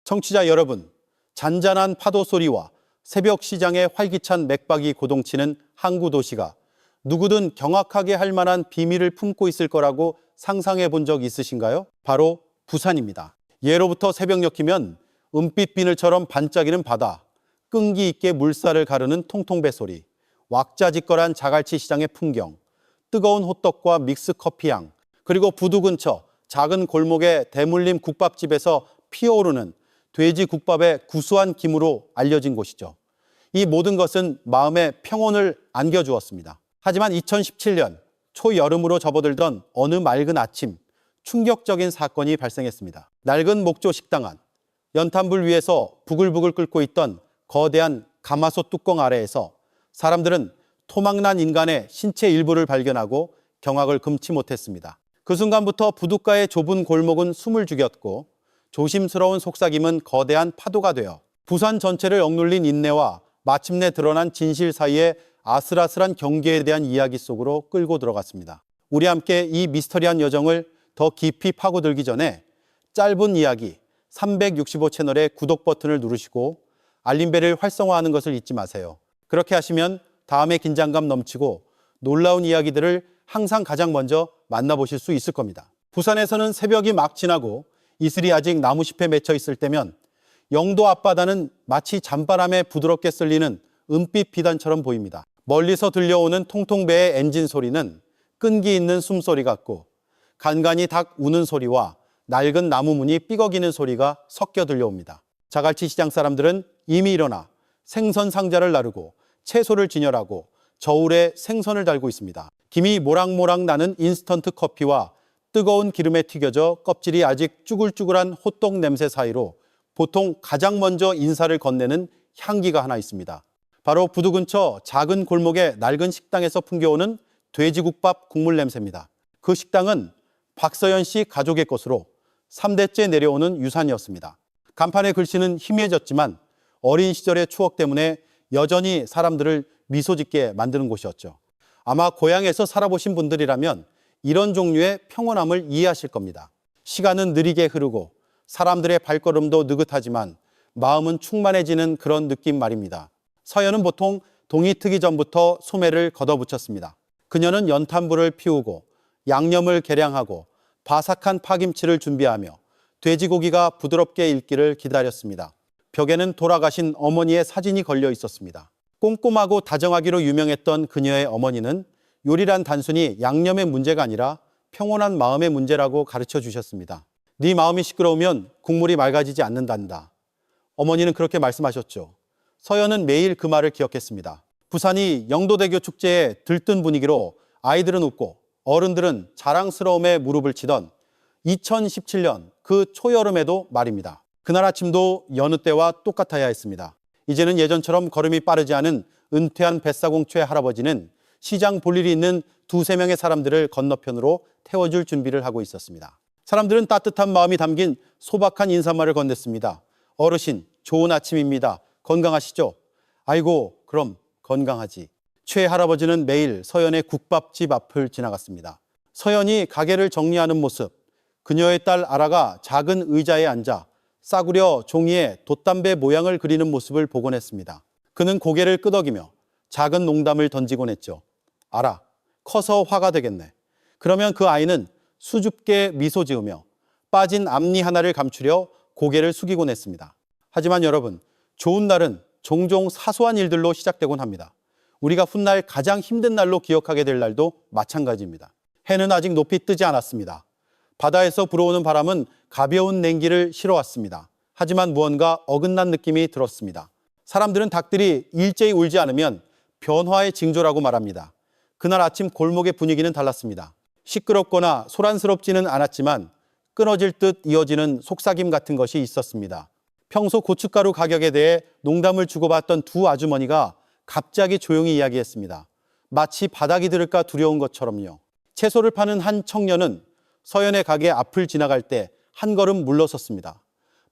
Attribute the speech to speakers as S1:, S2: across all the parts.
S1: 청취자 여러분, 잔잔한 파도 소리와 새벽 시장의 활기찬 맥박이 고동치는 항구 도시가 누구든 경악하게 할 만한 비밀을 품고 있을 거라고 상상해 본 적 있으신가요? 바로 부산입니다. 예로부터 새벽녘이면 은빛 비늘처럼 반짝이는 바다, 끈기 있게 물살을 가르는 통통배 소리, 왁자지껄한 자갈치 시장의 풍경, 뜨거운 호떡과 믹스커피 향, 그리고 부두 근처 작은 골목의 대물림 국밥집에서 피어오르는 돼지 국밥의 구수한 김으로 알려진 곳이죠. 이 모든 것은 마음에 평온을 안겨주었습니다. 하지만 2017년 초여름으로 접어들던 어느 맑은 아침, 충격적인 사건이 발생했습니다. 낡은 목조 식당 안, 연탄불 위에서 부글부글 끓고 있던 거대한 가마솥 뚜껑 아래에서 사람들은 토막난 인간의 신체 일부를 발견하고 경악을 금치 못했습니다. 그 순간부터 부둣가의 좁은 골목은 숨을 죽였고 조심스러운 속삭임은 거대한 파도가 되어 부산 전체를 억눌린 인내와 마침내 드러난 진실 사이의 아슬아슬한 경계에 대한 이야기 속으로 끌고 들어갔습니다. 우리 함께 이 미스터리한 여정을 더 깊이 파고들기 전에 짧은 이야기 365 채널의 구독 버튼을 누르시고 알림벨을 활성화하는 것을 잊지 마세요. 그렇게 하시면 다음에 긴장감 넘치고 놀라운 이야기들을 항상 가장 먼저 만나보실 수 있을 겁니다. 부산에서는 새벽이 막 지나고 이슬이 아직 나무잎에 맺혀 있을 때면 영도 앞바다는 마치 잠바람에 부드럽게 쓸리는 은빛 비단처럼 보입니다. 멀리서 들려오는 통통배의 엔진 소리는 끈기 있는 숨소리 같고 간간히 닭 우는 소리와 낡은 나무 문이 삐걱이는 소리가 섞여 들려옵니다. 자갈치 시장 사람들은 이미 일어나 생선 상자를 나르고 채소를 진열하고 저울에 생선을 달고 있습니다. 김이 모락모락 나는 인스턴트 커피와 뜨거운 기름에 튀겨져 껍질이 아직 쭈글쭈글한 호떡 냄새 사이로 보통 가장 먼저 인사를 건네는 향기가 하나 있습니다. 바로 부두 근처 작은 골목의 낡은 식당에서 풍겨오는 돼지국밥 국물 냄새입니다. 그 식당은 박서연 씨 가족의 것으로 3대째 내려오는 유산이었습니다. 간판의 글씨는 희미해졌지만 어린 시절의 추억 때문에 여전히 사람들을 미소 짓게 만드는 곳이었죠. 아마 고향에서 살아보신 분들이라면 이런 종류의 평온함을 이해하실 겁니다. 시간은 느리게 흐르고 사람들의 발걸음도 느긋하지만 마음은 충만해지는 그런 느낌 말입니다. 서연은 보통 동이 트기 전부터 소매를 걷어붙였습니다. 그녀는 연탄불을 피우고 양념을 계량하고 바삭한 파김치를 준비하며 돼지고기가 부드럽게 익기를 기다렸습니다. 벽에는 돌아가신 어머니의 사진이 걸려 있었습니다. 꼼꼼하고 다정하기로 유명했던 그녀의 어머니는 요리란 단순히 양념의 문제가 아니라 평온한 마음의 문제라고 가르쳐 주셨습니다. 네 마음이 시끄러우면 국물이 맑아지지 않는단다. 어머니는 그렇게 말씀하셨죠. 서연은 매일 그 말을 기억했습니다. 부산이 영도대교 축제에 들뜬 분위기로 아이들은 웃고 어른들은 자랑스러움에 무릎을 치던 2017년 그 초여름에도 말입니다. 그날 아침도 여느 때와 똑같아야 했습니다. 이제는 예전처럼 걸음이 빠르지 않은 은퇴한 뱃사공초의 할아버지는 시장 볼 일이 있는 두세 명의 사람들을 건너편으로 태워줄 준비를 하고 있었습니다. 사람들은 따뜻한 마음이 담긴 소박한 인사말을 건넸습니다. 어르신, 좋은 아침입니다. 건강하시죠? 아이고, 그럼 건강하지. 최 할아버지는 매일 서연의 국밥집 앞을 지나갔습니다. 서연이 가게를 정리하는 모습, 그녀의 딸 아라가 작은 의자에 앉아 싸구려 종이에 돛담배 모양을 그리는 모습을 보곤 했습니다. 그는 고개를 끄덕이며 작은 농담을 던지곤 했죠. 아라, 커서 화가 되겠네. 그러면 그 아이는 수줍게 미소 지으며 빠진 앞니 하나를 감추려 고개를 숙이곤 했습니다. 하지만 여러분, 좋은 날은 종종 사소한 일들로 시작되곤 합니다. 우리가 훗날 가장 힘든 날로 기억하게 될 날도 마찬가지입니다. 해는 아직 높이 뜨지 않았습니다. 바다에서 불어오는 바람은 가벼운 냉기를 실어왔습니다. 하지만 무언가 어긋난 느낌이 들었습니다. 사람들은 닭들이 일제히 울지 않으면 변화의 징조라고 말합니다. 그날 아침 골목의 분위기는 달랐습니다. 시끄럽거나 소란스럽지는 않았지만 끊어질 듯 이어지는 속삭임 같은 것이 있었습니다. 평소 고춧가루 가격에 대해 농담을 주고받던 두 아주머니가 갑자기 조용히 이야기했습니다. 마치 바닥이 들을까 두려운 것처럼요. 채소를 파는 한 청년은 서연의 가게 앞을 지나갈 때 한 걸음 물러섰습니다.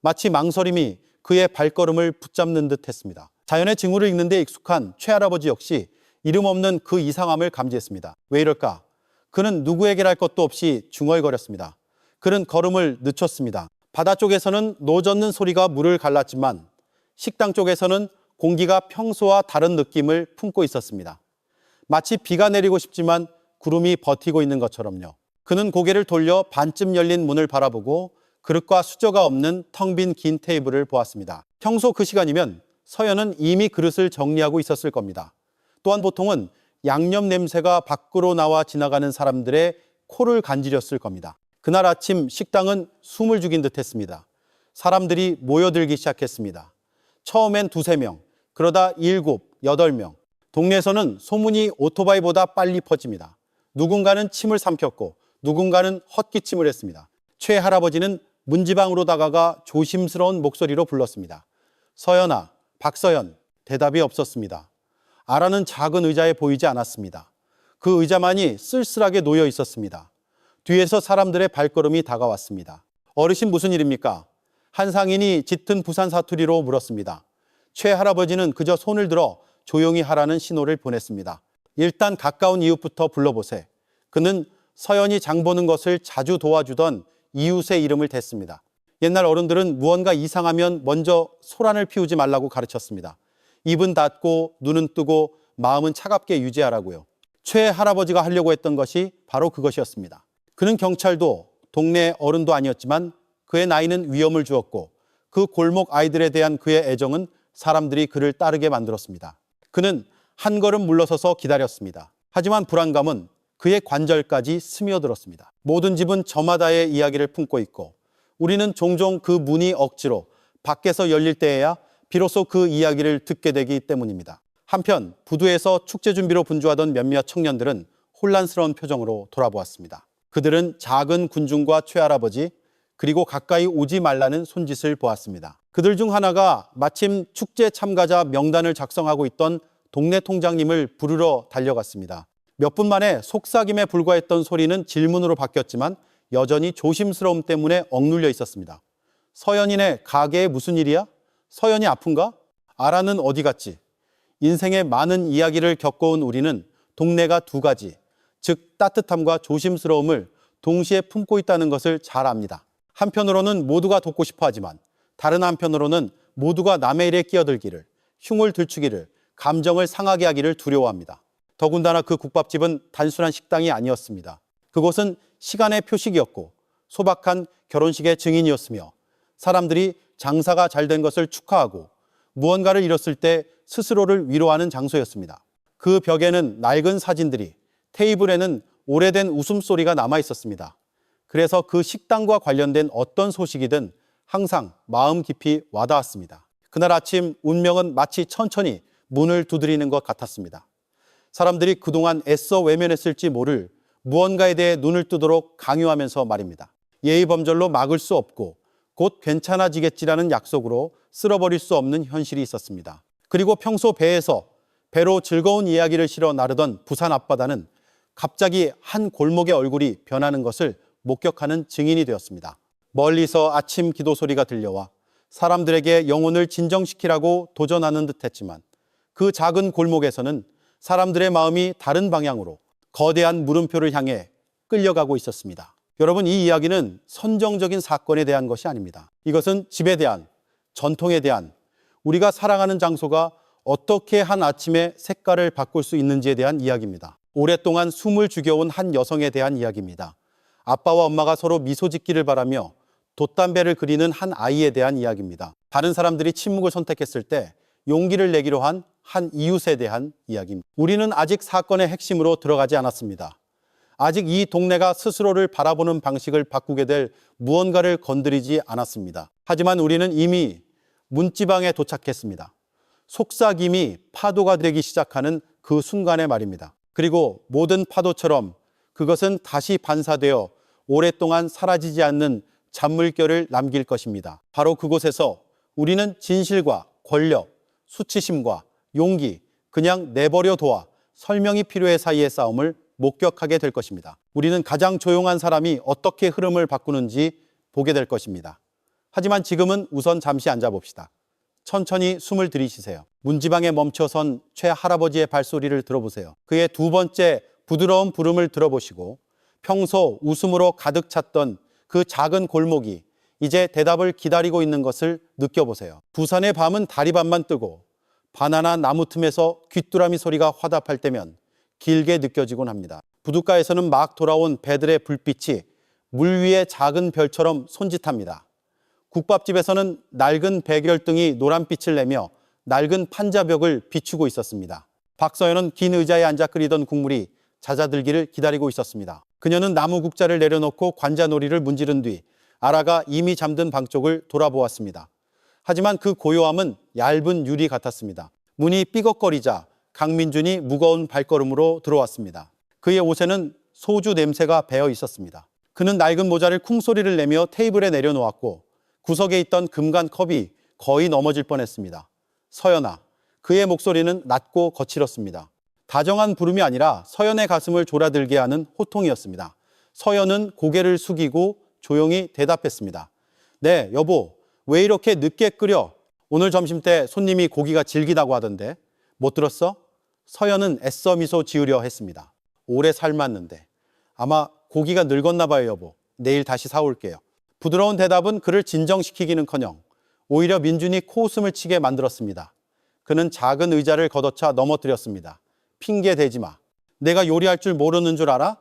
S1: 마치 망설임이 그의 발걸음을 붙잡는 듯 했습니다. 자연의 징후를 읽는 데 익숙한 최할아버지 역시 이름 없는 그 이상함을 감지했습니다. 왜 이럴까? 그는 누구에게 할 것도 없이 중얼거렸습니다. 그는 걸음을 늦췄습니다. 바다 쪽에서는 노 젓는 소리가 물을 갈랐지만 식당 쪽에서는 공기가 평소와 다른 느낌을 품고 있었습니다. 마치 비가 내리고 싶지만 구름이 버티고 있는 것처럼요. 그는 고개를 돌려 반쯤 열린 문을 바라보고 그릇과 수저가 없는 텅 빈 긴 테이블을 보았습니다. 평소 그 시간이면 서연은 이미 그릇을 정리하고 있었을 겁니다. 또한 보통은 양념 냄새가 밖으로 나와 지나가는 사람들의 코를 간지렸을 겁니다. 그날 아침 식당은 숨을 죽인 듯 했습니다. 사람들이 모여들기 시작했습니다. 처음엔 2~3명, 그러다 7, 8명. 동네에서는 소문이 오토바이보다 빨리 퍼집니다. 누군가는 침을 삼켰고 누군가는 헛기침을 했습니다. 최 할아버지는 문지방으로 다가가 조심스러운 목소리로 불렀습니다. 서연아, 박서연. 대답이 없었습니다. 아라는 작은 의자에 보이지 않았습니다. 그 의자만이 쓸쓸하게 놓여 있었습니다. 뒤에서 사람들의 발걸음이 다가왔습니다. 어르신 무슨 일입니까? 한 상인이 짙은 부산 사투리로 물었습니다. 최 할아버지는 그저 손을 들어 조용히 하라는 신호를 보냈습니다. 일단 가까운 이웃부터 불러보세. 그는 서연이 장 보는 것을 자주 도와주던 이웃의 이름을 댔습니다. 옛날 어른들은 무언가 이상하면 먼저 소란을 피우지 말라고 가르쳤습니다. 입은 닫고 눈은 뜨고 마음은 차갑게 유지하라고요. 최 할아버지가 하려고 했던 것이 바로 그것이었습니다. 그는 경찰도 동네 어른도 아니었지만 그의 나이는 위험을 주었고 그 골목 아이들에 대한 그의 애정은 사람들이 그를 따르게 만들었습니다. 그는 한 걸음 물러서서 기다렸습니다. 하지만 불안감은 그의 관절까지 스며들었습니다. 모든 집은 저마다의 이야기를 품고 있고 우리는 종종 그 문이 억지로 밖에서 열릴 때에야 비로소 그 이야기를 듣게 되기 때문입니다. 한편 부두에서 축제 준비로 분주하던 몇몇 청년들은 혼란스러운 표정으로 돌아보았습니다. 그들은 작은 군중과 최할아버지 그리고 가까이 오지 말라는 손짓을 보았습니다. 그들 중 하나가 마침 축제 참가자 명단을 작성하고 있던 동네 통장님을 부르러 달려갔습니다. 몇 분 만에 속삭임에 불과했던 소리는 질문으로 바뀌었지만 여전히 조심스러움 때문에 억눌려 있었습니다. 서연이네 가게에 무슨 일이야? 서연이 아픈가? 아라는 어디 갔지? 인생의 많은 이야기를 겪어온 우리는 동네가 2가지, 즉 따뜻함과 조심스러움을 동시에 품고 있다는 것을 잘 압니다. 한편으로는 모두가 돕고 싶어 하지만 다른 한편으로는 모두가 남의 일에 끼어들기를, 흉을 들추기를, 감정을 상하게 하기를 두려워합니다. 더군다나 그 국밥집은 단순한 식당이 아니었습니다. 그곳은 시간의 표식이었고 소박한 결혼식의 증인이었으며 사람들이 장사가 잘 된 것을 축하하고 무언가를 잃었을 때 스스로를 위로하는 장소였습니다. 그 벽에는 낡은 사진들이, 테이블에는 오래된 웃음소리가 남아 있었습니다. 그래서 그 식당과 관련된 어떤 소식이든 항상 마음 깊이 와닿았습니다. 그날 아침 운명은 마치 천천히 문을 두드리는 것 같았습니다. 사람들이 그동안 애써 외면했을지 모를 무언가에 대해 눈을 뜨도록 강요하면서 말입니다. 예의범절로 막을 수 없고 곧 괜찮아지겠지라는 약속으로 쓸어버릴 수 없는 현실이 있었습니다. 그리고 평소 배로 즐거운 이야기를 실어 나르던 부산 앞바다는 갑자기 한 골목의 얼굴이 변하는 것을 목격하는 증인이 되었습니다. 멀리서 아침 기도 소리가 들려와 사람들에게 영혼을 진정시키라고 도전하는 듯했지만 그 작은 골목에서는 사람들의 마음이 다른 방향으로 거대한 물음표를 향해 끌려가고 있었습니다. 여러분, 이 이야기는 선정적인 사건에 대한 것이 아닙니다. 이것은 집에 대한, 전통에 대한, 우리가 사랑하는 장소가 어떻게 한 아침에 색깔을 바꿀 수 있는지에 대한 이야기입니다. 오랫동안 숨을 죽여온 한 여성에 대한 이야기입니다. 아빠와 엄마가 서로 미소 짓기를 바라며 돛담배를 그리는 한 아이에 대한 이야기입니다. 다른 사람들이 침묵을 선택했을 때 용기를 내기로 한 이웃에 대한 이야기입니다. 우리는 아직 사건의 핵심으로 들어가지 않았습니다. 아직 이 동네가 스스로를 바라보는 방식을 바꾸게 될 무언가를 건드리지 않았습니다. 하지만 우리는 이미 문지방에 도착했습니다. 속삭임이 파도가 되기 시작하는 그 순간의 말입니다. 그리고 모든 파도처럼 그것은 다시 반사되어 오랫동안 사라지지 않는 잔물결을 남길 것입니다. 바로 그곳에서 우리는 진실과 권력, 수치심과 용기, 그냥 내버려 둬 설명이 필요해 사이의 싸움을 목격하게 될 것입니다. 우리는 가장 조용한 사람이 어떻게 흐름을 바꾸는지 보게 될 것입니다. 하지만 지금은 우선 잠시 앉아봅시다. 천천히 숨을 들이쉬세요. 문지방에 멈춰선 최 할아버지의 발소리를 들어보세요. 그의 2번째 부드러운 부름을 들어보시고 평소 웃음으로 가득 찼던 그 작은 골목이 이제 대답을 기다리고 있는 것을 느껴보세요. 부산의 밤은 다리밤만 뜨고 바나나 나무 틈에서 귀뚜라미 소리가 화답할 때면 길게 느껴지곤 합니다. 부둣가에서는 막 돌아온 배들의 불빛이 물 위의 작은 별처럼 손짓합니다. 국밥집에서는 낡은 백열등이 노란빛을 내며 낡은 판자벽을 비추고 있었습니다. 박서연은 긴 의자에 앉아 끓이던 국물이 잦아들기를 기다리고 있었습니다. 그녀는 나무 국자를 내려놓고 관자놀이를 문지른 뒤 아라가 이미 잠든 방 쪽을 돌아보았습니다. 하지만 그 고요함은 얇은 유리 같았습니다. 문이 삐걱거리자 강민준이 무거운 발걸음으로 들어왔습니다. 그의 옷에는 소주 냄새가 배어 있었습니다. 그는 낡은 모자를 쿵소리를 내며 테이블에 내려놓았고 구석에 있던 금간 컵이 거의 넘어질 뻔했습니다. 서연아. 그의 목소리는 낮고 거칠었습니다. 다정한 부름이 아니라 서연의 가슴을 졸아들게 하는 호통이었습니다. 서연은 고개를 숙이고 조용히 대답했습니다. 네, 여보. 왜 이렇게 늦게 끓여? 오늘 점심때 손님이 고기가 질기다고 하던데. 못 들었어? 서연은 애써 미소 지으려 했습니다. 오래 삶았는데. 아마 고기가 늙었나 봐요, 여보. 내일 다시 사올게요. 부드러운 대답은 그를 진정시키기는커녕 오히려 민준이 코웃음을 치게 만들었습니다. 그는 작은 의자를 걷어차 넘어뜨렸습니다. 핑계 대지 마. 내가 요리할 줄 모르는 줄 알아?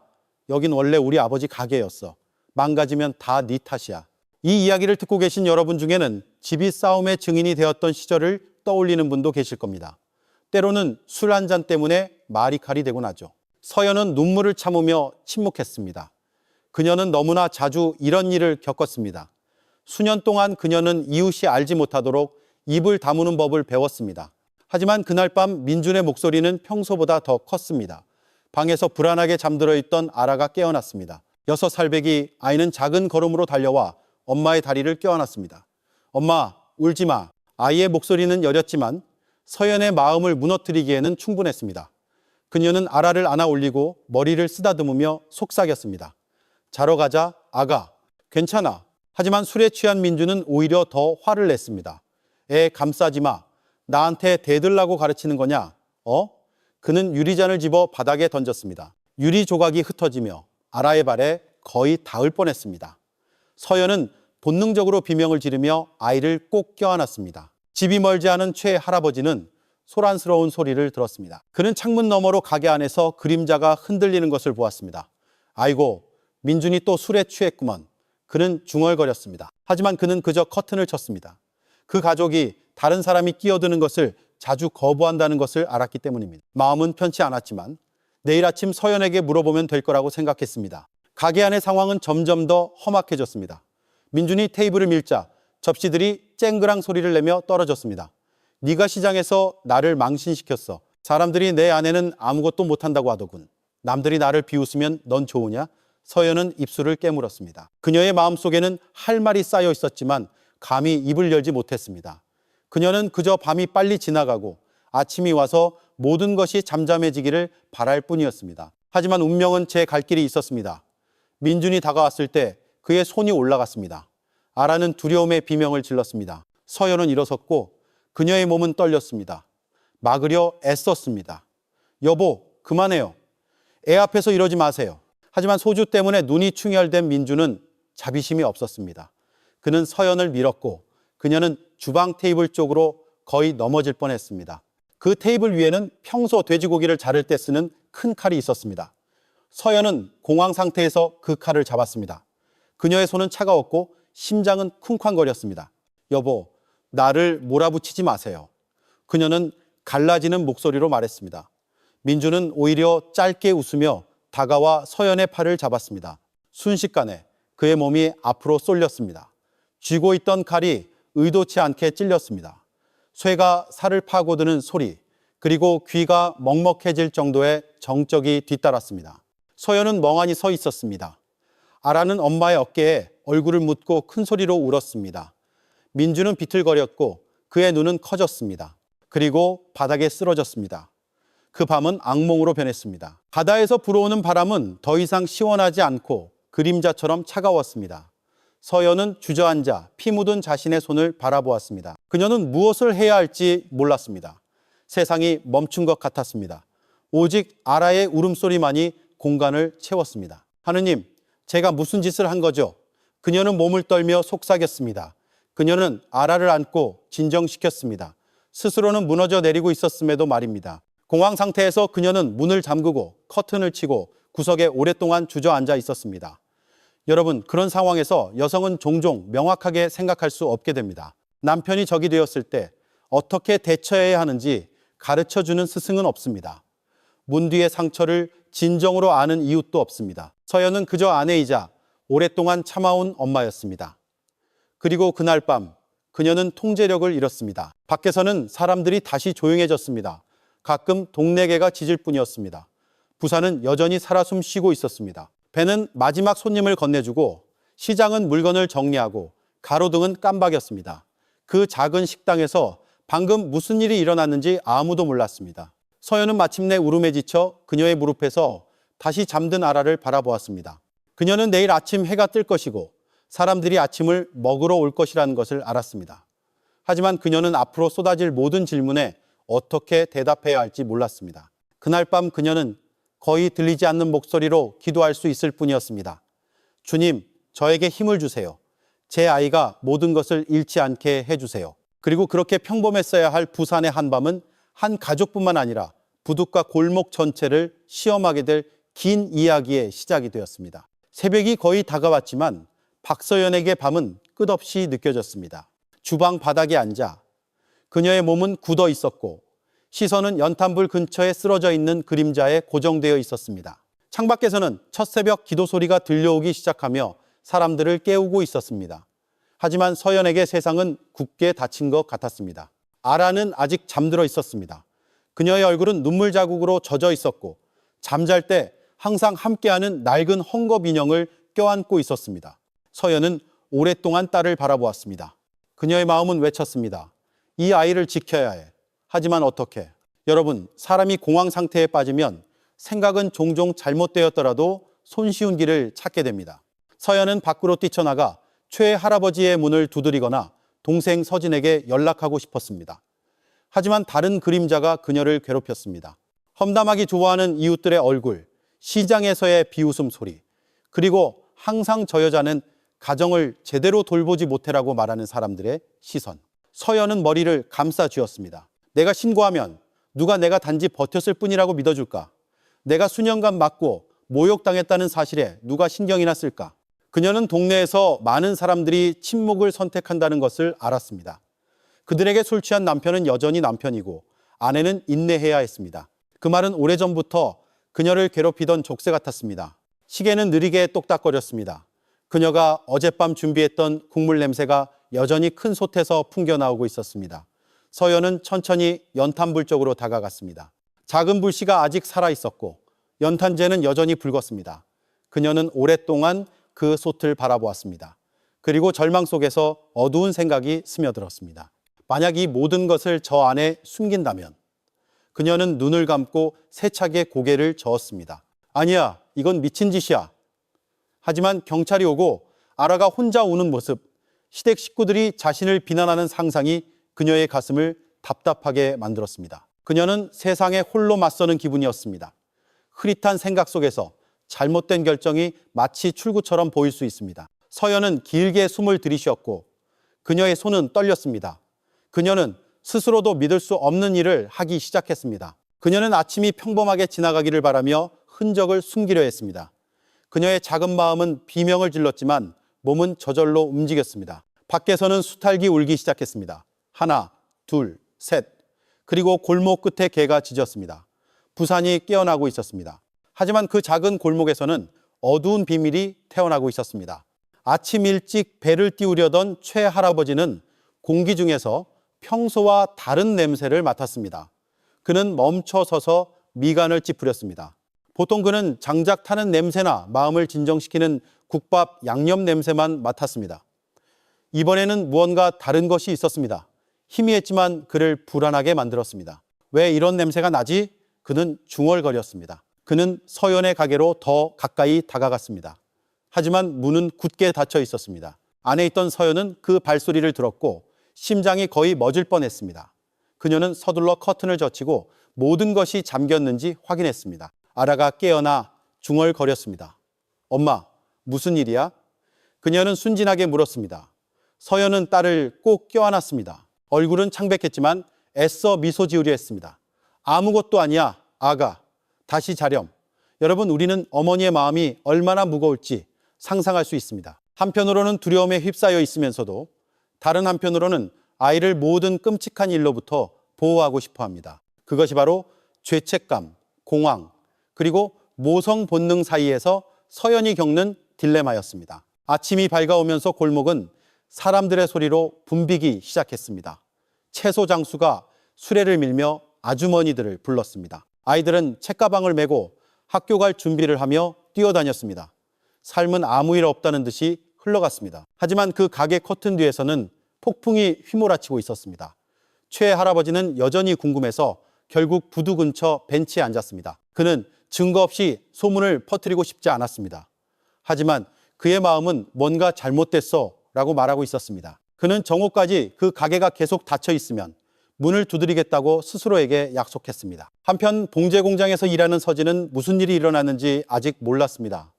S1: 여긴 원래 우리 아버지 가게였어. 망가지면 다 네 탓이야. 이 이야기를 듣고 계신 여러분 중에는 집이 싸움의 증인이 되었던 시절을 떠올리는 분도 계실 겁니다. 때로는 술 한 잔 때문에 말이 칼이 되곤 하죠. 서연은 눈물을 참으며 침묵했습니다. 그녀는 너무나 자주 이런 일을 겪었습니다. 수년 동안 그녀는 이웃이 알지 못하도록 입을 다무는 법을 배웠습니다. 하지만 그날 밤 민준의 목소리는 평소보다 더 컸습니다. 방에서 불안하게 잠들어 있던 아라가 깨어났습니다. 6살배기 아이는 작은 걸음으로 달려와 엄마의 다리를 껴안았습니다. 엄마, 울지 마. 아이의 목소리는 여렸지만 서연의 마음을 무너뜨리기에는 충분했습니다. 그녀는 아라를 안아 올리고 머리를 쓰다듬으며 속삭였습니다. 자러 가자, 아가. 괜찮아. 하지만 술에 취한 민준은 오히려 더 화를 냈습니다. 애 감싸지 마. 나한테 대들라고 가르치는 거냐? 그는 유리잔을 집어 바닥에 던졌습니다. 유리 조각이 흩어지며 아라의 발에 거의 닿을 뻔했습니다. 서연은 본능적으로 비명을 지르며 아이를 꼭 껴안았습니다. 집이 멀지 않은 최 할아버지는 소란스러운 소리를 들었습니다. 그는 창문 너머로 가게 안에서 그림자가 흔들리는 것을 보았습니다. 아이고, 민준이 또 술에 취했구먼. 그는 중얼거렸습니다. 하지만 그는 그저 커튼을 쳤습니다. 그 가족이 다른 사람이 끼어드는 것을 자주 거부한다는 것을 알았기 때문입니다. 마음은 편치 않았지만 내일 아침 서연에게 물어보면 될 거라고 생각했습니다. 가게 안의 상황은 점점 더 험악해졌습니다. 민준이 테이블을 밀자 접시들이 쨍그랑 소리를 내며 떨어졌습니다. 네가 시장에서 나를 망신시켰어. 사람들이 내 아내는 아무것도 못한다고 하더군. 남들이 나를 비웃으면 넌 좋으냐? 서연은 입술을 깨물었습니다. 그녀의 마음속에는 할 말이 쌓여 있었지만 감히 입을 열지 못했습니다. 그녀는 그저 밤이 빨리 지나가고 아침이 와서 모든 것이 잠잠해지기를 바랄 뿐이었습니다. 하지만 운명은 제 갈 길이 있었습니다. 민준이 다가왔을 때 그의 손이 올라갔습니다. 아라는 두려움의 비명을 질렀습니다. 서연은 일어섰고 그녀의 몸은 떨렸습니다. 막으려 애썼습니다. 여보, 그만해요. 애 앞에서 이러지 마세요. 하지만 소주 때문에 눈이 충혈된 민준은 자비심이 없었습니다. 그는 서연을 밀었고 그녀는 주방 테이블 쪽으로 거의 넘어질 뻔했습니다. 그 테이블 위에는 평소 돼지고기를 자를 때 쓰는 큰 칼이 있었습니다. 서연은 공황 상태에서 그 칼을 잡았습니다. 그녀의 손은 차가웠고 심장은 쿵쾅거렸습니다. 여보, 나를 몰아붙이지 마세요. 그녀는 갈라지는 목소리로 말했습니다. 민준은 오히려 짧게 웃으며 다가와 서연의 팔을 잡았습니다. 순식간에 그의 몸이 앞으로 쏠렸습니다. 쥐고 있던 칼이 의도치 않게 찔렸습니다. 쇠가 살을 파고드는 소리, 그리고 귀가 먹먹해질 정도의 정적이 뒤따랐습니다. 서연은 멍하니 서 있었습니다. 아라는 엄마의 어깨에 얼굴을 묻고 큰 소리로 울었습니다. 민준은 비틀거렸고 그의 눈은 커졌습니다. 그리고 바닥에 쓰러졌습니다. 그 밤은 악몽으로 변했습니다. 바다에서 불어오는 바람은 더 이상 시원하지 않고 그림자처럼 차가웠습니다. 서연은 주저앉아 피 묻은 자신의 손을 바라보았습니다. 그녀는 무엇을 해야 할지 몰랐습니다. 세상이 멈춘 것 같았습니다. 오직 아라의 울음소리만이 공간을 채웠습니다. 하느님, 제가 무슨 짓을 한 거죠? 그녀는 몸을 떨며 속삭였습니다. 그녀는 아라를 안고 진정시켰습니다. 스스로는 무너져 내리고 있었음에도 말입니다. 공황 상태에서 그녀는 문을 잠그고 커튼을 치고 구석에 오랫동안 주저앉아 있었습니다. 여러분, 그런 상황에서 여성은 종종 명확하게 생각할 수 없게 됩니다. 남편이 적이 되었을 때 어떻게 대처해야 하는지 가르쳐주는 스승은 없습니다. 문 뒤의 상처를 진정으로 아는 이웃도 없습니다. 서연은 그저 아내이자 오랫동안 참아온 엄마였습니다. 그리고 그날 밤 그녀는 통제력을 잃었습니다. 밖에서는 사람들이 다시 조용해졌습니다. 가끔 동네 개가 짖을 뿐이었습니다. 부산은 여전히 살아 숨쉬고 있었습니다. 배는 마지막 손님을 건네주고 시장은 물건을 정리하고 가로등은 깜박였습니다. 그 작은 식당에서 방금 무슨 일이 일어났는지 아무도 몰랐습니다. 서연은 마침내 울음에 지쳐 그녀의 무릎에서 다시 잠든 아라를 바라보았습니다. 그녀는 내일 아침 해가 뜰 것이고 사람들이 아침을 먹으러 올 것이라는 것을 알았습니다. 하지만 그녀는 앞으로 쏟아질 모든 질문에 어떻게 대답해야 할지 몰랐습니다. 그날 밤 그녀는 거의 들리지 않는 목소리로 기도할 수 있을 뿐이었습니다. 주님, 저에게 힘을 주세요. 제 아이가 모든 것을 잃지 않게 해주세요. 그리고 그렇게 평범했어야 할 부산의 한밤은 한 가족뿐만 아니라 부둣가 골목 전체를 시험하게 될 긴 이야기의 시작이 되었습니다. 새벽이 거의 다가왔지만 박서연에게 밤은 끝없이 느껴졌습니다. 주방 바닥에 앉아 그녀의 몸은 굳어 있었고 시선은 연탄불 근처에 쓰러져 있는 그림자에 고정되어 있었습니다. 창밖에서는 첫 새벽 기도 소리가 들려오기 시작하며 사람들을 깨우고 있었습니다. 하지만 서연에게 세상은 굳게 닫힌 것 같았습니다. 아라는 아직 잠들어 있었습니다. 그녀의 얼굴은 눈물 자국으로 젖어 있었고 잠잘 때 항상 함께하는 낡은 헝겊 인형을 껴안고 있었습니다. 서연은 오랫동안 딸을 바라보았습니다. 그녀의 마음은 외쳤습니다. 이 아이를 지켜야 해. 하지만 어떻게? 여러분, 사람이 공황 상태에 빠지면 생각은 종종 잘못되었더라도 손쉬운 길을 찾게 됩니다. 서연은 밖으로 뛰쳐나가 최 할아버지의 문을 두드리거나 동생 서진에게 연락하고 싶었습니다. 하지만 다른 그림자가 그녀를 괴롭혔습니다. 험담하기 좋아하는 이웃들의 얼굴, 시장에서의 비웃음 소리, 그리고 항상 저 여자는 가정을 제대로 돌보지 못해라고 말하는 사람들의 시선. 서연은 머리를 감싸 쥐었습니다. 내가 신고하면 누가 내가 단지 버텼을 뿐이라고 믿어줄까? 내가 수년간 맞고 모욕당했다는 사실에 누가 신경이나 쓸까? 그녀는 동네에서 많은 사람들이 침묵을 선택한다는 것을 알았습니다. 그들에게 술 취한 남편은 여전히 남편이고 아내는 인내해야 했습니다. 그 말은 오래전부터 그녀를 괴롭히던 족쇄 같았습니다. 시계는 느리게 똑딱거렸습니다. 그녀가 어젯밤 준비했던 국물 냄새가 여전히 큰 솥에서 풍겨나오고 있었습니다. 서연은 천천히 연탄불 쪽으로 다가갔습니다. 작은 불씨가 아직 살아있었고 연탄재는 여전히 붉었습니다. 그녀는 오랫동안 그 솥을 바라보았습니다. 그리고 절망 속에서 어두운 생각이 스며들었습니다. 만약 이 모든 것을 저 안에 숨긴다면? 그녀는 눈을 감고 세차게 고개를 저었습니다. 아니야, 이건 미친 짓이야. 하지만 경찰이 오고 아라가 혼자 우는 모습, 시댁 식구들이 자신을 비난하는 상상이 그녀의 가슴을 답답하게 만들었습니다. 그녀는 세상에 홀로 맞서는 기분이었습니다. 흐릿한 생각 속에서 잘못된 결정이 마치 출구처럼 보일 수 있습니다. 서연은 길게 숨을 들이쉬었고 그녀의 손은 떨렸습니다. 그녀는 스스로도 믿을 수 없는 일을 하기 시작했습니다. 그녀는 아침이 평범하게 지나가기를 바라며 흔적을 숨기려 했습니다. 그녀의 작은 마음은 비명을 질렀지만 몸은 저절로 움직였습니다. 밖에서는 수탉이 울기 시작했습니다. 하나, 둘, 셋. 그리고 골목 끝에 개가 짖었습니다. 부산이 깨어나고 있었습니다. 하지만 그 작은 골목에서는 어두운 비밀이 태어나고 있었습니다. 아침 일찍 배를 띄우려던 최 할아버지는 공기 중에서 평소와 다른 냄새를 맡았습니다. 그는 멈춰 서서 미간을 찌푸렸습니다. 보통 그는 장작 타는 냄새나 마음을 진정시키는 국밥 양념 냄새만 맡았습니다. 이번에는 무언가 다른 것이 있었습니다. 희미했지만 그를 불안하게 만들었습니다. 왜 이런 냄새가 나지? 그는 중얼거렸습니다. 그는 서연의 가게로 더 가까이 다가갔습니다. 하지만 문은 굳게 닫혀 있었습니다. 안에 있던 서연은 그 발소리를 들었고 심장이 거의 멎을 뻔했습니다. 그녀는 서둘러 커튼을 젖히고 모든 것이 잠겼는지 확인했습니다. 아라가 깨어나 중얼거렸습니다. 엄마, 무슨 일이야? 그녀는 순진하게 물었습니다. 서연은 딸을 꼭 껴안았습니다. 얼굴은 창백했지만 애써 미소 지으려 했습니다. 아무것도 아니야, 아가. 다시 자렴. 여러분, 우리는 어머니의 마음이 얼마나 무거울지 상상할 수 있습니다. 한편으로는 두려움에 휩싸여 있으면서도 다른 한편으로는 아이를 모든 끔찍한 일로부터 보호하고 싶어 합니다. 그것이 바로 죄책감, 공황, 그리고 모성 본능 사이에서 서연이 겪는 딜레마였습니다. 아침이 밝아오면서 골목은 사람들의 소리로 붐비기 시작했습니다. 채소 장수가 수레를 밀며 아주머니들을 불렀습니다. 아이들은 책가방을 메고 학교 갈 준비를 하며 뛰어다녔습니다. 삶은 아무 일 없다는 듯이 흘러갔습니다. 하지만 그 가게 커튼 뒤에서는 폭풍이 휘몰아치고 있었습니다. 최 할아버지는 여전히 궁금해서 결국 부두 근처 벤치에 앉았습니다. 그는 증거 없이 소문을 퍼뜨리고 싶지 않았습니다. 하지만 그의 마음은 뭔가 잘못됐어 라고 말하고 있었습니다. 그는 정오까지 그 가게가 계속 닫혀 있으면 문을 두드리겠다고 스스로에게 약속했습니다. 한편 봉제 공장에서 일하는 서진은 무슨 일이 일어났는지 아직 몰랐습니다.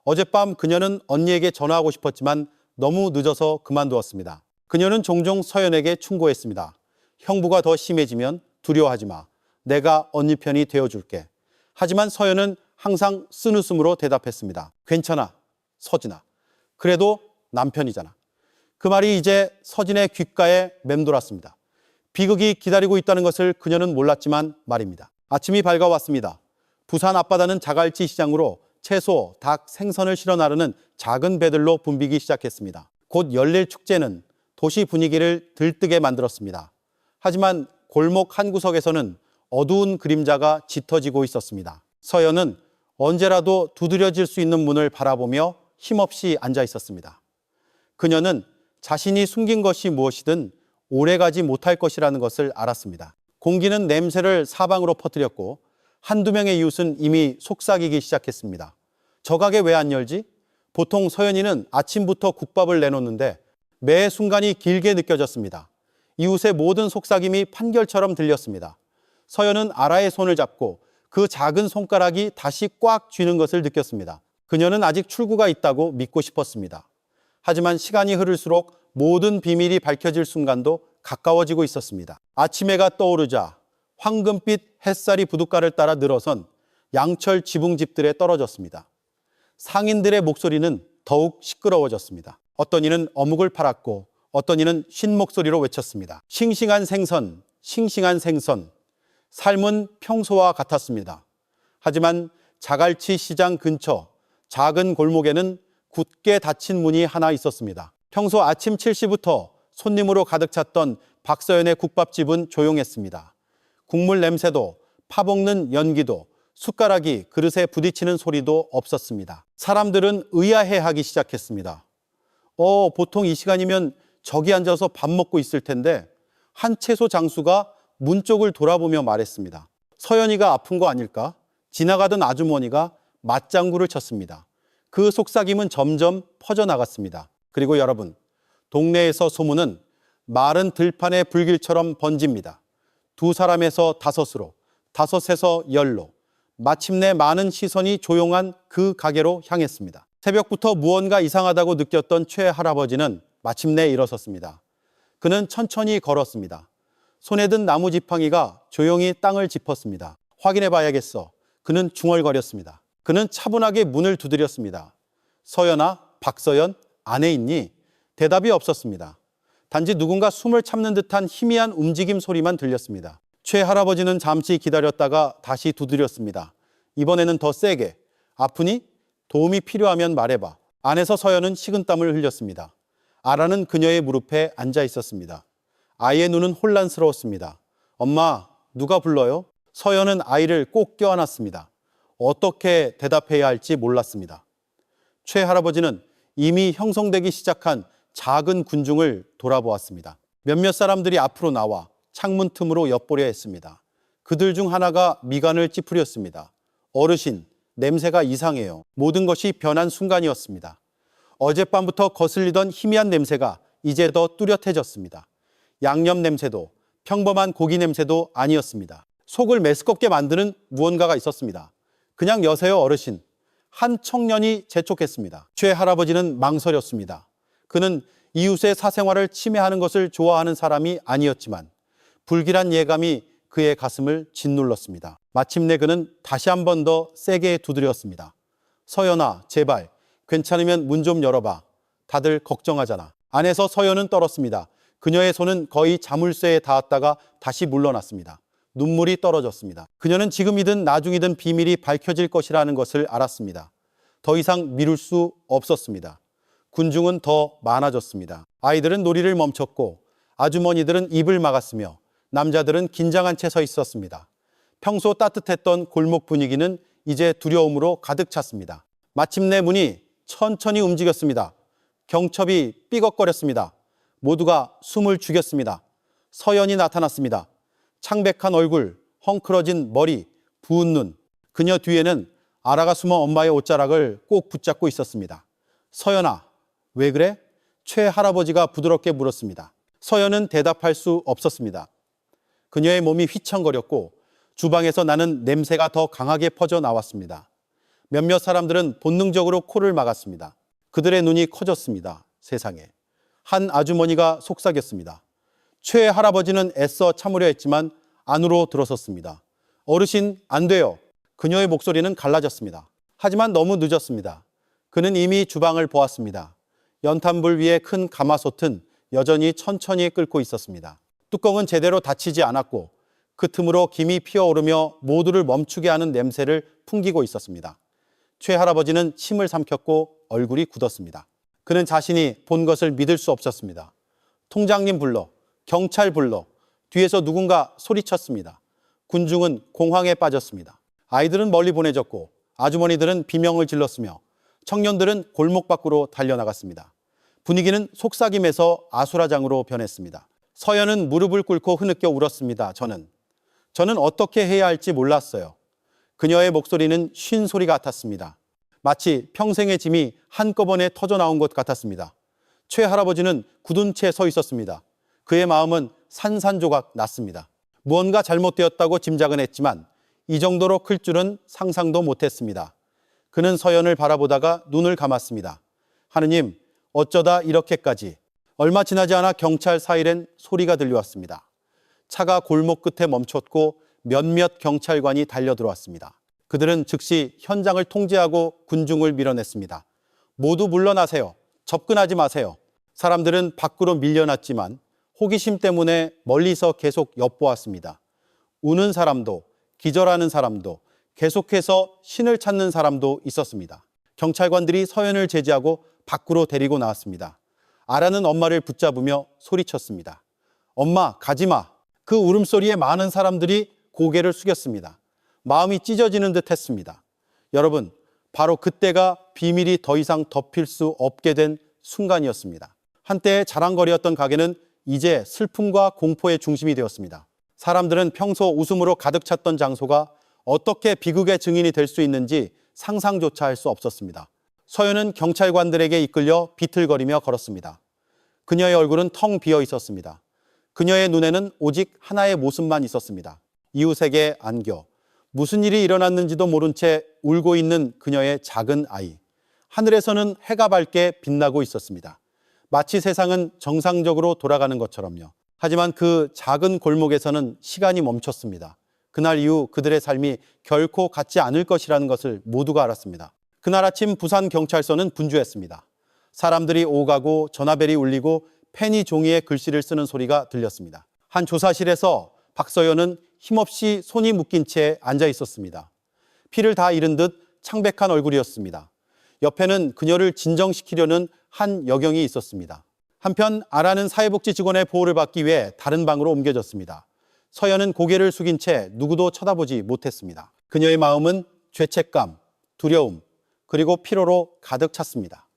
S1: 어젯밤 그녀는 언니에게 전화하고 싶었지만 너무 늦어서 그만두었습니다. 그녀는 종종 서연에게 충고했습니다. 형부가 더 심해지면 두려워하지 마. 내가 언니 편이 되어줄게. 하지만 서연은 항상 쓴웃음으로 대답했습니다. 괜찮아, 서진아. 그래도 남편이잖아. 그 말이 이제 서진의 귓가에 맴돌았습니다. 비극이 기다리고 있다는 것을 그녀는 몰랐지만 말입니다. 아침이 밝아왔습니다. 부산 앞바다는 자갈치 시장으로 채소, 닭, 생선을 실어 나르는 작은 배들로 붐비기 시작했습니다. 곧 열릴 축제는 도시 분위기를 들뜨게 만들었습니다. 하지만 골목 한 구석에서는 어두운 그림자가 짙어지고 있었습니다. 서연은 언제라도 두드려질 수 있는 문을 바라보며 힘없이 앉아 있었습니다. 그녀는 자신이 숨긴 것이 무엇이든 오래가지 못할 것이라는 것을 알았습니다. 공기는 냄새를 사방으로 퍼뜨렸고 한두 명의 이웃은 이미 속삭이기 시작했습니다. 저 가게 왜 안 열지? 보통 서연이는 아침부터 국밥을 내놓는데 매 순간이 길게 느껴졌습니다. 이웃의 모든 속삭임이 판결처럼 들렸습니다. 서연은 아라의 손을 잡고 그 작은 손가락이 다시 꽉 쥐는 것을 느꼈습니다. 그녀는 아직 출구가 있다고 믿고 싶었습니다. 하지만 시간이 흐를수록 모든 비밀이 밝혀질 순간도 가까워지고 있었습니다. 아침 해가 떠오르자 황금빛 햇살이 부둣가를 따라 늘어선 양철 지붕집들에 떨어졌습니다. 상인들의 목소리는 더욱 시끄러워졌습니다. 어떤 이는 어묵을 팔았고 어떤 이는 쉰 목소리로 외쳤습니다. 싱싱한 생선, 싱싱한 생선. 삶은 평소와 같았습니다. 하지만 자갈치 시장 근처 작은 골목에는 굳게 닫힌 문이 하나 있었습니다. 평소 아침 7시부터 손님으로 가득 찼던 박서연의 국밥집은 조용했습니다. 국물 냄새도 파볶는 연기도 숟가락이 그릇에 부딪히는 소리도 없었습니다. 사람들은 의아해하기 시작했습니다. 보통 이 시간이면 저기 앉아서 밥 먹고 있을 텐데 한 채소 장수가 문 쪽을 돌아보며 말했습니다. 서연이가 아픈 거 아닐까? 지나가던 아주머니가 맞장구를 쳤습니다. 그 속삭임은 점점 퍼져나갔습니다. 그리고 여러분, 동네에서 소문은 마른 들판의 불길처럼 번집니다. 두 사람에서 다섯으로, 다섯에서 열로, 마침내 많은 시선이 조용한 그 가게로 향했습니다. 새벽부터 무언가 이상하다고 느꼈던 최 할아버지는 마침내 일어섰습니다. 그는 천천히 걸었습니다. 손에 든 나무 지팡이가 조용히 땅을 짚었습니다. 확인해 봐야겠어. 그는 중얼거렸습니다. 그는 차분하게 문을 두드렸습니다. 서연아, 박서연, 안에 있니? 대답이 없었습니다. 단지 누군가 숨을 참는 듯한 희미한 움직임 소리만 들렸습니다. 최 할아버지는 잠시 기다렸다가 다시 두드렸습니다. 이번에는 더 세게. 아프니? 도움이 필요하면 말해봐. 안에서 서연은 식은땀을 흘렸습니다. 아라는 그녀의 무릎에 앉아 있었습니다. 아이의 눈은 혼란스러웠습니다. 엄마, 누가 불러요? 서연은 아이를 꼭 껴안았습니다. 어떻게 대답해야 할지 몰랐습니다. 최 할아버지는 이미 형성되기 시작한 작은 군중을 돌아보았습니다. 몇몇 사람들이 앞으로 나와 창문 틈으로 엿보려 했습니다. 그들 중 하나가 미간을 찌푸렸습니다. 어르신, 냄새가 이상해요. 모든 것이 변한 순간이었습니다. 어젯밤부터 거슬리던 희미한 냄새가 이제 더 뚜렷해졌습니다. 양념 냄새도 평범한 고기 냄새도 아니었습니다. 속을 메스껍게 만드는 무언가가 있었습니다. 그냥 여세요, 어르신. 한 청년이 재촉했습니다. 최 할아버지는 망설였습니다. 그는 이웃의 사생활을 침해하는 것을 좋아하는 사람이 아니었지만 불길한 예감이 그의 가슴을 짓눌렀습니다. 마침내 그는 다시 한 번 더 세게 두드렸습니다. 서연아, 제발 괜찮으면 문 좀 열어봐. 다들 걱정하잖아. 안에서 서연은 떨었습니다. 그녀의 손은 거의 자물쇠에 닿았다가 다시 물러났습니다. 눈물이 떨어졌습니다. 그녀는 지금이든 나중이든 비밀이 밝혀질 것이라는 것을 알았습니다. 더 이상 미룰 수 없었습니다. 군중은 더 많아졌습니다. 아이들은 놀이를 멈췄고 아주머니들은 입을 막았으며 남자들은 긴장한 채 서 있었습니다. 평소 따뜻했던 골목 분위기는 이제 두려움으로 가득 찼습니다. 마침내 문이 천천히 움직였습니다. 경첩이 삐걱거렸습니다. 모두가 숨을 죽였습니다. 서연이 나타났습니다. 창백한 얼굴, 헝클어진 머리, 부은 눈. 그녀 뒤에는 아라가 숨어 엄마의 옷자락을 꼭 붙잡고 있었습니다. 서연아, 왜 그래? 최 할아버지가 부드럽게 물었습니다. 서연은 대답할 수 없었습니다. 그녀의 몸이 휘청거렸고 주방에서 나는 냄새가 더 강하게 퍼져 나왔습니다. 몇몇 사람들은 본능적으로 코를 막았습니다. 그들의 눈이 커졌습니다. 세상에. 한 아주머니가 속삭였습니다. 최 할아버지는 애써 참으려 했지만 안으로 들어섰습니다. 어르신, 안 돼요. 그녀의 목소리는 갈라졌습니다. 하지만 너무 늦었습니다. 그는 이미 주방을 보았습니다. 연탄불 위에 큰 가마솥은 여전히 천천히 끓고 있었습니다. 뚜껑은 제대로 닫히지 않았고 그 틈으로 김이 피어오르며 모두를 멈추게 하는 냄새를 풍기고 있었습니다. 최 할아버지는 침을 삼켰고 얼굴이 굳었습니다. 그는 자신이 본 것을 믿을 수 없었습니다. 통장님 불러, 경찰 불러, 뒤에서 누군가 소리쳤습니다. 군중은 공황에 빠졌습니다. 아이들은 멀리 보내졌고 아주머니들은 비명을 질렀으며 청년들은 골목 밖으로 달려나갔습니다. 분위기는 속삭임에서 아수라장으로 변했습니다. 서연은 무릎을 꿇고 흐느껴 울었습니다. 저는 어떻게 해야 할지 몰랐어요. 그녀의 목소리는 쉰 소리 같았습니다. 마치 평생의 짐이 한꺼번에 터져 나온 것 같았습니다. 최 할아버지는 굳은 채 서 있었습니다. 그의 마음은 산산조각 났습니다. 무언가 잘못되었다고 짐작은 했지만 이 정도로 클 줄은 상상도 못했습니다. 그는 서연을 바라보다가 눈을 감았습니다. 하느님, 어쩌다 이렇게까지. 얼마 지나지 않아 경찰 사이렌 소리가 들려왔습니다. 차가 골목 끝에 멈췄고 몇몇 경찰관이 달려들어왔습니다. 그들은 즉시 현장을 통제하고 군중을 밀어냈습니다. 모두 물러나세요. 접근하지 마세요. 사람들은 밖으로 밀려났지만 호기심 때문에 멀리서 계속 엿보았습니다. 우는 사람도, 기절하는 사람도, 계속해서 신을 찾는 사람도 있었습니다. 경찰관들이 서연을 제지하고 밖으로 데리고 나왔습니다. 아라는 엄마를 붙잡으며 소리쳤습니다. 엄마, 가지마. 그 울음소리에 많은 사람들이 고개를 숙였습니다. 마음이 찢어지는 듯 했습니다. 여러분, 바로 그때가 비밀이 더 이상 덮일 수 없게 된 순간이었습니다. 한때 자랑거리였던 가게는 이제 슬픔과 공포의 중심이 되었습니다. 사람들은 평소 웃음으로 가득 찼던 장소가 어떻게 비극의 증인이 될 수 있는지 상상조차 할 수 없었습니다. 서연은 경찰관들에게 이끌려 비틀거리며 걸었습니다. 그녀의 얼굴은 텅 비어 있었습니다. 그녀의 눈에는 오직 하나의 모습만 있었습니다. 이웃에게 안겨 무슨 일이 일어났는지도 모른 채 울고 있는 그녀의 작은 아이. 하늘에서는 해가 밝게 빛나고 있었습니다. 마치 세상은 정상적으로 돌아가는 것처럼요. 하지만 그 작은 골목에서는 시간이 멈췄습니다. 그날 이후 그들의 삶이 결코 같지 않을 것이라는 것을 모두가 알았습니다. 그날 아침 부산경찰서는 분주했습니다. 사람들이 오가고 전화벨이 울리고 펜이 종이에 글씨를 쓰는 소리가 들렸습니다. 한 조사실에서 박서연은 힘없이 손이 묶인 채 앉아 있었습니다. 피를 다 잃은 듯 창백한 얼굴이었습니다. 옆에는 그녀를 진정시키려는 한 여경이 있었습니다. 한편 아라는 사회복지 직원의 보호를 받기 위해 다른 방으로 옮겨졌습니다. 서연은 고개를 숙인 채 누구도 쳐다보지 못했습니다. 그녀의 마음은 죄책감, 두려움, 그리고 피로로 가득 찼습니다.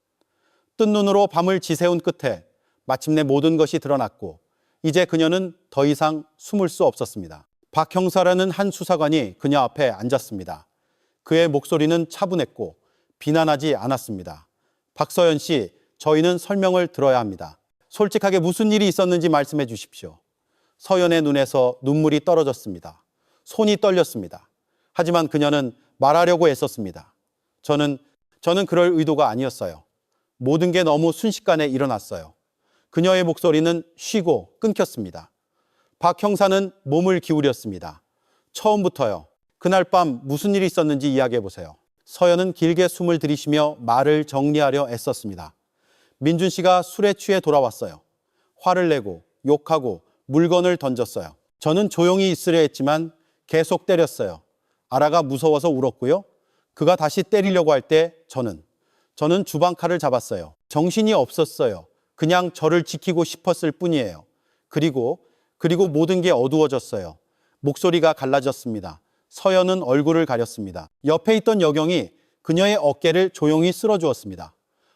S1: 뜬 눈으로 밤을 지새운 끝에 마침내 모든 것이 드러났고 이제 그녀는 더 이상 숨을 수 없었습니다. 박 형사라는 한 수사관이 그녀 앞에 앉았습니다. 그의 목소리는 차분했고 비난하지 않았습니다. 박서연 씨, 저희는 설명을 들어야 합니다. 솔직하게 무슨 일이 있었는지 말씀해 주십시오. 서연의 눈에서 눈물이 떨어졌습니다. 손이 떨렸습니다. 하지만 그녀는 말하려고 애썼습니다. 저는 그럴 의도가 아니었어요. 모든 게 너무 순식간에 일어났어요. 그녀의 목소리는 쉬고 끊겼습니다. 박 형사는 몸을 기울였습니다. 처음부터요. 그날 밤 무슨 일이 있었는지 이야기해 보세요. 서연은 길게 숨을 들이쉬며 말을 정리하려 애썼습니다. 민준 씨가 술에 취해 돌아왔어요. 화를 내고 욕하고 물건을 던졌어요. 저는 조용히 있으려 했지만 계속 때렸어요. 아라가 무서워서 울었고요. 그가 다시 때리려고 할 때 저는 주방칼을 잡았어요. 정신이 없었어요. 그냥 저를 지키고 싶었을 뿐이에요. 그리고 모든 게 어두워졌어요. 목소리가 갈라졌습니다. 서연은 얼굴을 가렸습니다. 옆에 있던 여경이 그녀의 어깨를 조용히 쓸어주었습니다.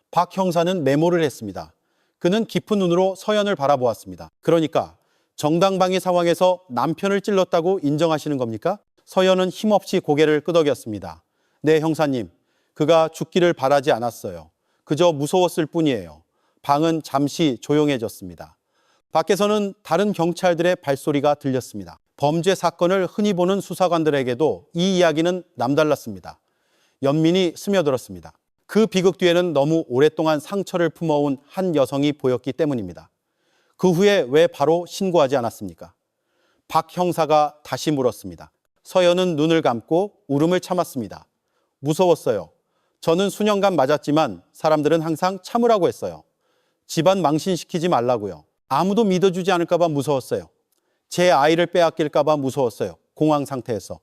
S1: 박 형사는 메모를 했습니다. 그는 깊은 눈으로 서연을 바라보았습니다. 그러니까 정당방위 상황에서 남편을 찔렀다고 인정하시는 겁니까? 서연은 힘없이 고개를 끄덕였습니다. 네, 형사님. 그가 죽기를 바라지 않았어요. 그저 무서웠을 뿐이에요. 방은 잠시 조용해졌습니다. 밖에서는 다른 경찰들의 발소리가 들렸습니다. 범죄 사건을 흔히 보는 수사관들에게도 이 이야기는 남달랐습니다. 연민이 스며들었습니다. 그 비극 뒤에는 너무 오랫동안 상처를 품어온 한 여성이 보였기 때문입니다. 그 후에 왜 바로 신고하지 않았습니까? 박 형사가 다시 물었습니다. 서연은 눈을 감고 울음을 참았습니다. 무서웠어요. 저는 수년간 맞았지만 사람들은 항상 참으라고 했어요. 집안 망신시키지 말라고요. 아무도 믿어주지 않을까 봐 무서웠어요. 제 아이를 빼앗길까 봐 무서웠어요. 공황 상태에서.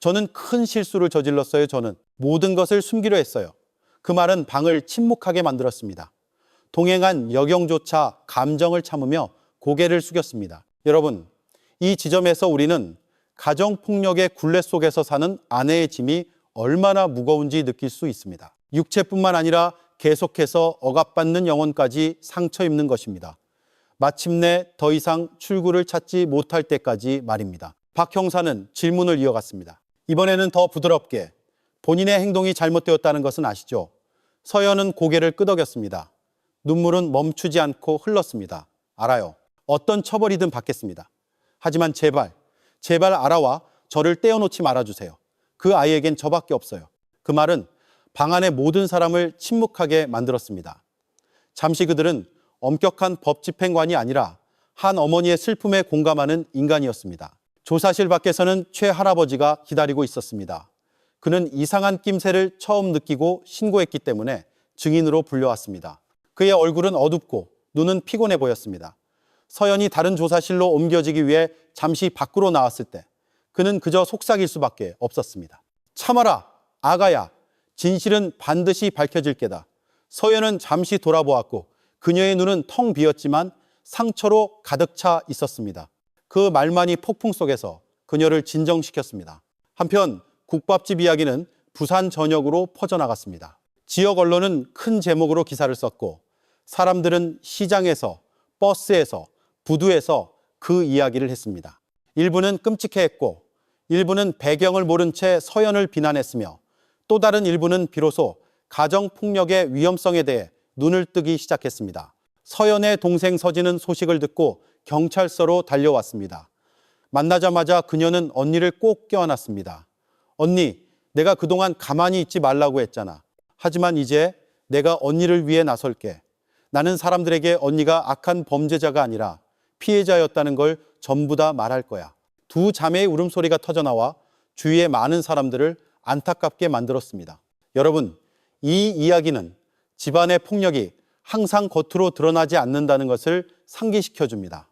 S1: 저는 큰 실수를 저질렀어요. 저는 모든 것을 숨기려 했어요. 그 말은 방을 침묵하게 만들었습니다. 동행한 여경조차 감정을 참으며 고개를 숙였습니다. 여러분, 이 지점에서 우리는 가정폭력의 굴레 속에서 사는 아내의 짐이 얼마나 무거운지 느낄 수 있습니다. 육체뿐만 아니라 계속해서 억압받는 영혼까지 상처 입는 것입니다. 마침내 더 이상 출구를 찾지 못할 때까지 말입니다. 박 형사는 질문을 이어갔습니다. 이번에는 더 부드럽게 본인의 행동이 잘못되었다는 것은 아시죠? 서연은 고개를 끄덕였습니다. 눈물은 멈추지 않고 흘렀습니다. 알아요. 어떤 처벌이든 받겠습니다. 하지만 제발 아라와 저를 떼어놓지 말아주세요. 그 아이에겐 저밖에 없어요. 그 말은 방 안의 모든 사람을 침묵하게 만들었습니다. 잠시 그들은 엄격한 법 집행관이 아니라 한 어머니의 슬픔에 공감하는 인간이었습니다. 조사실 밖에서는 최 할아버지가 기다리고 있었습니다. 그는 이상한 낌새를 처음 느끼고 신고했기 때문에 증인으로 불려왔습니다. 그의 얼굴은 어둡고 눈은 피곤해 보였습니다. 서연이 다른 조사실로 옮겨지기 위해 잠시 밖으로 나왔을 때 그는 그저 속삭일 수밖에 없었습니다. 참아라, 아가야. 진실은 반드시 밝혀질 게다. 서연은 잠시 돌아보았고 그녀의 눈은 텅 비었지만 상처로 가득 차 있었습니다. 그 말만이 폭풍 속에서 그녀를 진정시켰습니다. 한편 국밥집 이야기는 부산 전역으로 퍼져나갔습니다. 지역 언론은 큰 제목으로 기사를 썼고 사람들은 시장에서, 버스에서, 부두에서 그 이야기를 했습니다. 일부는 끔찍해했고 일부는 배경을 모른 채 서연을 비난했으며 또 다른 일부는 비로소 가정폭력의 위험성에 대해 눈을 뜨기 시작했습니다. 서연의 동생 서진은 소식을 듣고 경찰서로 달려왔습니다. 만나자마자 그녀는 언니를 꼭 껴안았습니다. 언니, 내가 그동안 가만히 있지 말라고 했잖아. 하지만 이제 내가 언니를 위해 나설게. 나는 사람들에게 언니가 악한 범죄자가 아니라 피해자였다는 걸 전부 다 말할 거야. 두 자매의 울음소리가 터져나와 주위의 많은 사람들을 안타깝게 만들었습니다. 여러분, 이 이야기는 집안의 폭력이 항상 겉으로 드러나지 않는다는 것을 상기시켜 줍니다.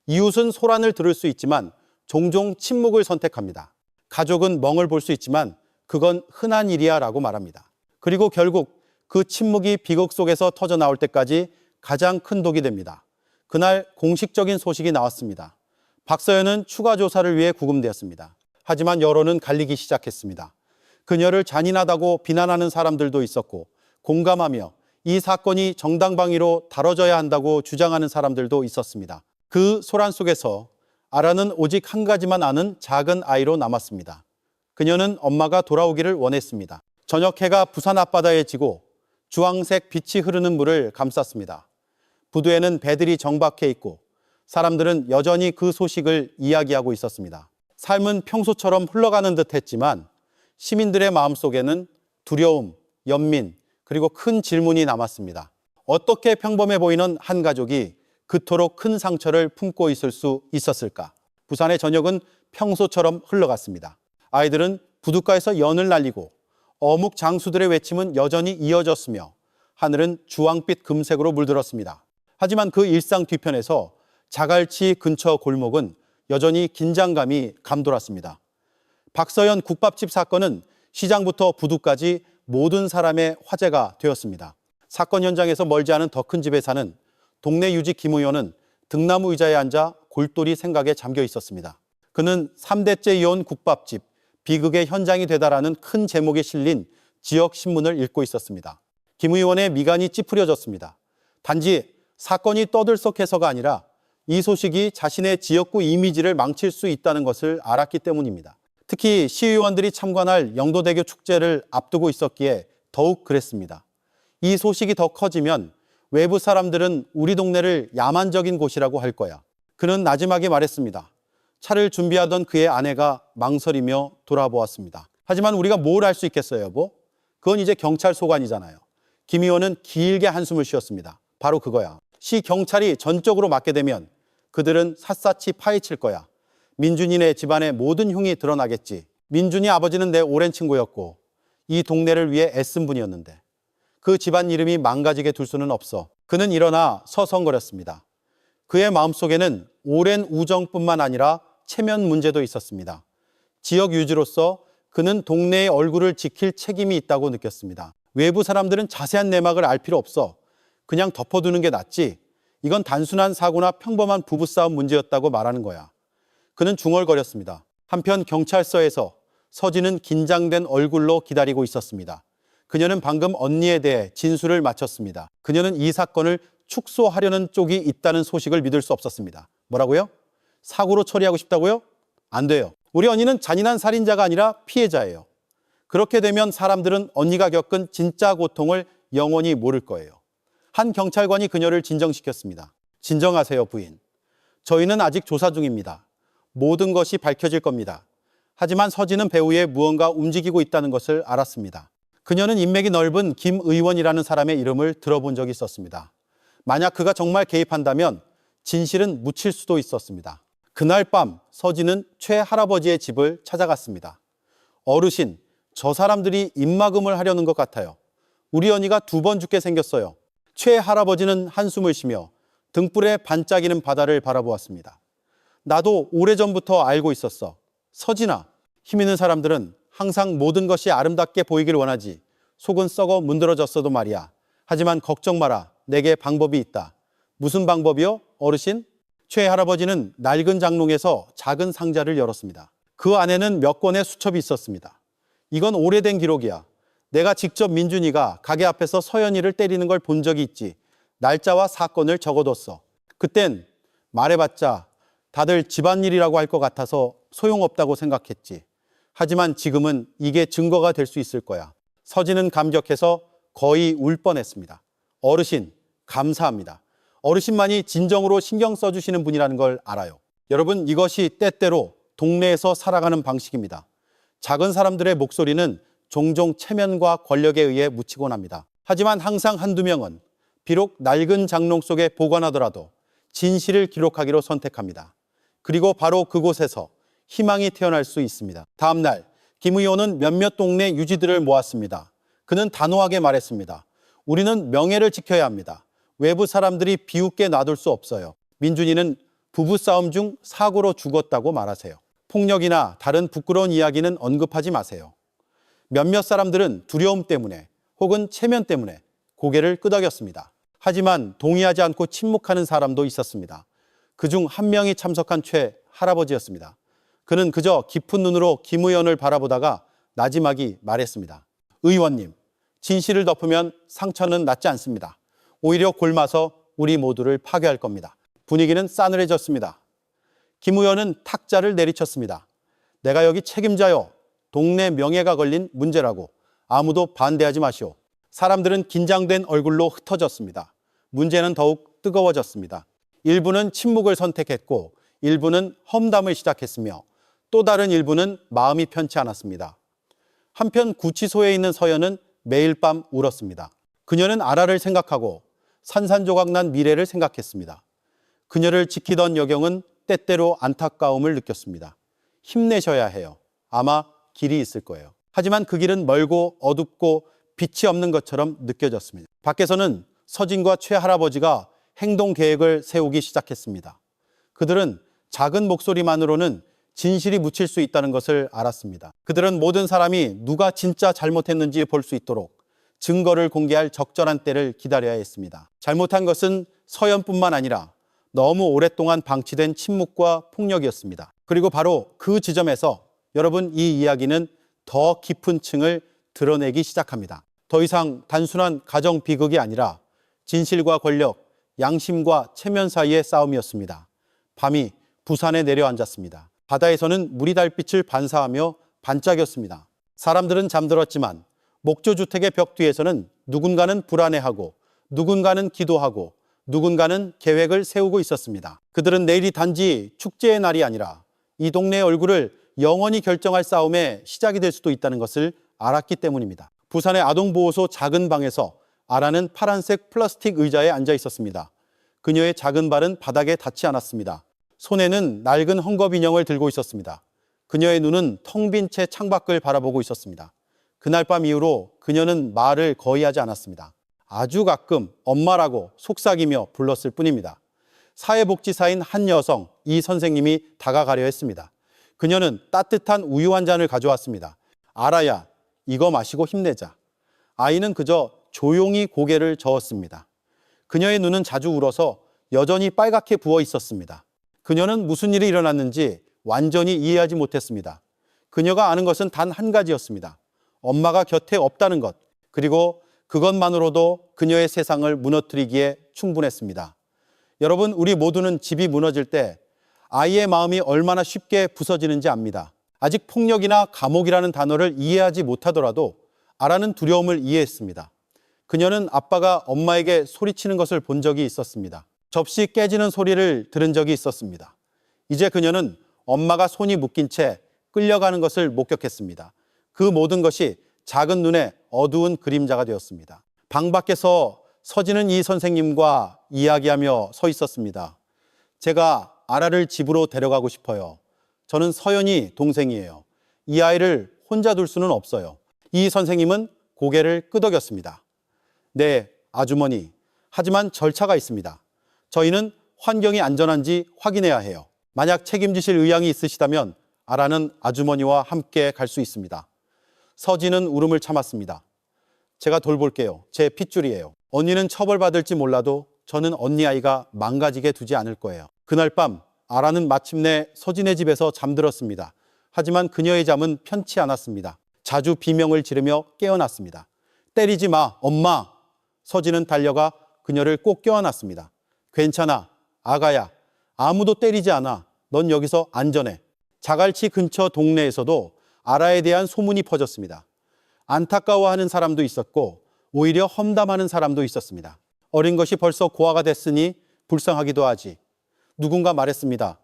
S1: 이웃은 소란을 들을 수 있지만 종종 침묵을 선택합니다. 가족은 멍을 볼 수 있지만 그건 흔한 일이야 라고 말합니다. 그리고 결국 그 침묵이 비극 속에서 터져 나올 때까지 가장 큰 독이 됩니다. 그날 공식적인 소식이 나왔습니다. 박서연은 추가 조사를 위해 구금되었습니다. 하지만 여론은 갈리기 시작했습니다. 그녀를 잔인하다고 비난하는 사람들도 있었고 공감하며 이 사건이 정당방위로 다뤄져야 한다고 주장하는 사람들도 있었습니다. 그 소란 속에서 아라는 오직 한 가지만 아는 작은 아이로 남았습니다. 그녀는 엄마가 돌아오기를 원했습니다. 저녁 해가 부산 앞바다에 지고 주황색 빛이 흐르는 물을 감쌌습니다. 부두에는 배들이 정박해 있고 사람들은 여전히 그 소식을 이야기하고 있었습니다. 삶은 평소처럼 흘러가는 듯 했지만 시민들의 마음속에는 두려움, 연민, 그리고 큰 질문이 남았습니다. 어떻게 평범해 보이는 한 가족이 그토록 큰 상처를 품고 있을 수 있었을까? 부산의 저녁은 평소처럼 흘러갔습니다. 아이들은 부둣가에서 연을 날리고 어묵 장수들의 외침은 여전히 이어졌으며 하늘은 주황빛 금색으로 물들었습니다. 하지만 그 일상 뒤편에서 자갈치 근처 골목은 여전히 긴장감이 감돌았습니다. 박서연 국밥집 사건은 시장부터 부두까지 모든 사람의 화제가 되었습니다. 사건 현장에서 멀지 않은 더 큰 집에 사는 동네 유지 김 의원은 등나무 의자에 앉아 골똘히 생각에 잠겨 있었습니다. 그는 3대째 이어온 국밥집 비극의 현장이 되다라는 큰 제목이 실린 지역 신문을 읽고 있었습니다. 김 의원의 미간이 찌푸려졌습니다. 단지 사건이 떠들썩해서가 아니라 이 소식이 자신의 지역구 이미지를 망칠 수 있다는 것을 알았기 때문입니다. 특히 시의원들이 참관할 영도대교 축제를 앞두고 있었기에 더욱 그랬습니다. 이 소식이 더 커지면 외부 사람들은 우리 동네를 야만적인 곳이라고 할 거야. 그는 나지막이 말했습니다. 차를 준비하던 그의 아내가 망설이며 돌아보았습니다. 하지만 우리가 뭘 할 수 있겠어요, 여보? 그건 이제 경찰 소관이잖아요. 김 의원은 길게 한숨을 쉬었습니다. 바로 그거야. 시 경찰이 전적으로 맡게 되면 그들은 샅샅이 파헤칠 거야. 민준이네 집안의 모든 흉이 드러나겠지. 민준이 아버지는 내 오랜 친구였고 이 동네를 위해 애쓴 분이었는데 그 집안 이름이 망가지게 둘 수는 없어. 그는 일어나 서성거렸습니다. 그의 마음속에는 오랜 우정뿐만 아니라 체면 문제도 있었습니다. 지역 유지로서 그는 동네의 얼굴을 지킬 책임이 있다고 느꼈습니다. 외부 사람들은 자세한 내막을 알 필요 없어. 그냥 덮어두는 게 낫지. 이건 단순한 사고나 평범한 부부싸움 문제였다고 말하는 거야. 그는 중얼거렸습니다. 한편 경찰서에서 서진은 긴장된 얼굴로 기다리고 있었습니다. 그녀는 방금 언니에 대해 진술을 마쳤습니다. 그녀는 이 사건을 축소하려는 쪽이 있다는 소식을 믿을 수 없었습니다. 뭐라고요? 사고로 처리하고 싶다고요? 안 돼요. 우리 언니는 잔인한 살인자가 아니라 피해자예요. 그렇게 되면 사람들은 언니가 겪은 진짜 고통을 영원히 모를 거예요. 한 경찰관이 그녀를 진정시켰습니다. 진정하세요, 부인. 저희는 아직 조사 중입니다. 모든 것이 밝혀질 겁니다. 하지만 서진은 배후에 무언가 움직이고 있다는 것을 알았습니다. 그녀는 인맥이 넓은 김 의원이라는 사람의 이름을 들어본 적이 있었습니다. 만약 그가 정말 개입한다면 진실은 묻힐 수도 있었습니다. 그날 밤 서진은 최 할아버지의 집을 찾아갔습니다. 어르신, 저 사람들이 입막음을 하려는 것 같아요. 우리 언니가 2번 죽게 생겼어요. 최 할아버지는 한숨을 쉬며 등불에 반짝이는 바다를 바라보았습니다. 나도 오래전부터 알고 있었어. 서진아, 힘 있는 사람들은 항상 모든 것이 아름답게 보이길 원하지. 속은 썩어 문드러졌어도 말이야. 하지만 걱정 마라. 내게 방법이 있다. 무슨 방법이요, 어르신? 최 할아버지는 낡은 장롱에서 작은 상자를 열었습니다. 그 안에는 몇 권의 수첩이 있었습니다. 이건 오래된 기록이야. 내가 직접 민준이가 가게 앞에서 서연이를 때리는 걸 본 적이 있지. 날짜와 사건을 적어뒀어. 그땐 말해봤자 다들 집안일이라고 할 것 같아서 소용없다고 생각했지. 하지만 지금은 이게 증거가 될 수 있을 거야. 서진은 감격해서 거의 울 뻔했습니다. 어르신, 감사합니다. 어르신만이 진정으로 신경 써주시는 분이라는 걸 알아요. 여러분, 이것이 때때로 동네에서 살아가는 방식입니다. 작은 사람들의 목소리는 종종 체면과 권력에 의해 묻히곤 합니다. 하지만 항상 한두 명은 비록 낡은 장롱 속에 보관하더라도 진실을 기록하기로 선택합니다. 그리고 바로 그곳에서 희망이 태어날 수 있습니다. 다음 날 김 의원은 몇몇 동네 유지들을 모았습니다. 그는 단호하게 말했습니다. 우리는 명예를 지켜야 합니다. 외부 사람들이 비웃게 놔둘 수 없어요. 민준이는 부부싸움 중 사고로 죽었다고 말하세요. 폭력이나 다른 부끄러운 이야기는 언급하지 마세요. 몇몇 사람들은 두려움 때문에 혹은 체면 때문에 고개를 끄덕였습니다. 하지만 동의하지 않고 침묵하는 사람도 있었습니다. 그중 한 명이 참석한 최 할아버지였습니다. 그는 그저 깊은 눈으로 김 의원을 바라보다가 나지막이 말했습니다. 의원님, 진실을 덮으면 상처는 낫지 않습니다. 오히려 골마서 우리 모두를 파괴할 겁니다. 분위기는 싸늘해졌습니다. 김 의원은 탁자를 내리쳤습니다. 내가 여기 책임자요. 동네 명예가 걸린 문제라고. 아무도 반대하지 마시오. 사람들은 긴장된 얼굴로 흩어졌습니다. 문제는 더욱 뜨거워졌습니다. 일부는 침묵을 선택했고 일부는 험담을 시작했으며 또 다른 일부는 마음이 편치 않았습니다. 한편 구치소에 있는 서연은 매일 밤 울었습니다. 그녀는 아라를 생각하고 산산조각난 미래를 생각했습니다. 그녀를 지키던 여경은 때때로 안타까움을 느꼈습니다. 힘내셔야 해요. 아마 길이 있을 거예요. 하지만 그 길은 멀고 어둡고 빛이 없는 것처럼 느껴졌습니다. 밖에서는 서진과 최할아버지가 행동 계획을 세우기 시작했습니다. 그들은 작은 목소리만으로는 진실이 묻힐 수 있다는 것을 알았습니다. 그들은 모든 사람이 누가 진짜 잘못했는지 볼 수 있도록 증거를 공개할 적절한 때를 기다려야 했습니다. 잘못한 것은 서연뿐만 아니라 너무 오랫동안 방치된 침묵과 폭력이었습니다. 그리고 바로 그 지점에서 여러분, 이 이야기는 더 깊은 층을 드러내기 시작합니다. 더 이상 단순한 가정 비극이 아니라 진실과 권력, 양심과 체면 사이의 싸움이었습니다. 밤이 부산에 내려앉았습니다. 바다에서는 물이 달빛을 반사하며 반짝였습니다. 사람들은 잠들었지만 목조주택의 벽 뒤에서는 누군가는 불안해하고 누군가는 기도하고 누군가는 계획을 세우고 있었습니다. 그들은 내일이 단지 축제의 날이 아니라 이 동네의 얼굴을 영원히 결정할 싸움의 시작이 될 수도 있다는 것을 알았기 때문입니다. 부산의 아동보호소 작은 방에서 아라는 파란색 플라스틱 의자에 앉아 있었습니다. 그녀의 작은 발은 바닥에 닿지 않았습니다. 손에는 낡은 헝겊 인형을 들고 있었습니다. 그녀의 눈은 텅 빈 채 창밖을 바라보고 있었습니다. 그날 밤 이후로 그녀는 말을 거의 하지 않았습니다. 아주 가끔 엄마라고 속삭이며 불렀을 뿐입니다. 사회복지사인 한 여성, 이 선생님이 다가가려 했습니다. 그녀는 따뜻한 우유 한 잔을 가져왔습니다. 아라야, 이거 마시고 힘내자. 아이는 그저 조용히 고개를 저었습니다. 그녀의 눈은 자주 울어서 여전히 빨갛게 부어 있었습니다. 그녀는 무슨 일이 일어났는지 완전히 이해하지 못했습니다. 그녀가 아는 것은 단 한 가지였습니다. 엄마가 곁에 없다는 것, 그리고 그것만으로도 그녀의 세상을 무너뜨리기에 충분했습니다. 여러분, 우리 모두는 집이 무너질 때 아이의 마음이 얼마나 쉽게 부서지는지 압니다. 아직 폭력이나 감옥이라는 단어를 이해하지 못하더라도 아라는 두려움을 이해했습니다. 그녀는 아빠가 엄마에게 소리치는 것을 본 적이 있었습니다. 접시 깨지는 소리를 들은 적이 있었습니다. 이제 그녀는 엄마가 손이 묶인 채 끌려가는 것을 목격했습니다. 그 모든 것이 작은 눈에 어두운 그림자가 되었습니다. 방 밖에서 서진은 이 선생님과 이야기하며 서 있었습니다. 제가 아라를 집으로 데려가고 싶어요. 저는 서연이 동생이에요. 이 아이를 혼자 둘 수는 없어요. 이 선생님은 고개를 끄덕였습니다. 네, 아주머니. 하지만 절차가 있습니다. 저희는 환경이 안전한지 확인해야 해요. 만약 책임지실 의향이 있으시다면 아라는 아주머니와 함께 갈 수 있습니다. 서진은 울음을 참았습니다. 제가 돌볼게요. 제 핏줄이에요. 언니는 처벌받을지 몰라도 저는 언니 아이가 망가지게 두지 않을 거예요. 그날 밤 아라는 마침내 서진의 집에서 잠들었습니다. 하지만 그녀의 잠은 편치 않았습니다. 자주 비명을 지르며 깨어났습니다. 때리지 마, 엄마! 서진은 달려가 그녀를 꼭 껴안았습니다. 괜찮아, 아가야. 아무도 때리지 않아. 넌 여기서 안전해. 자갈치 근처 동네에서도 아라에 대한 소문이 퍼졌습니다. 안타까워하는 사람도 있었고 오히려 험담하는 사람도 있었습니다. 어린 것이 벌써 고아가 됐으니 불쌍하기도 하지. 누군가 말했습니다.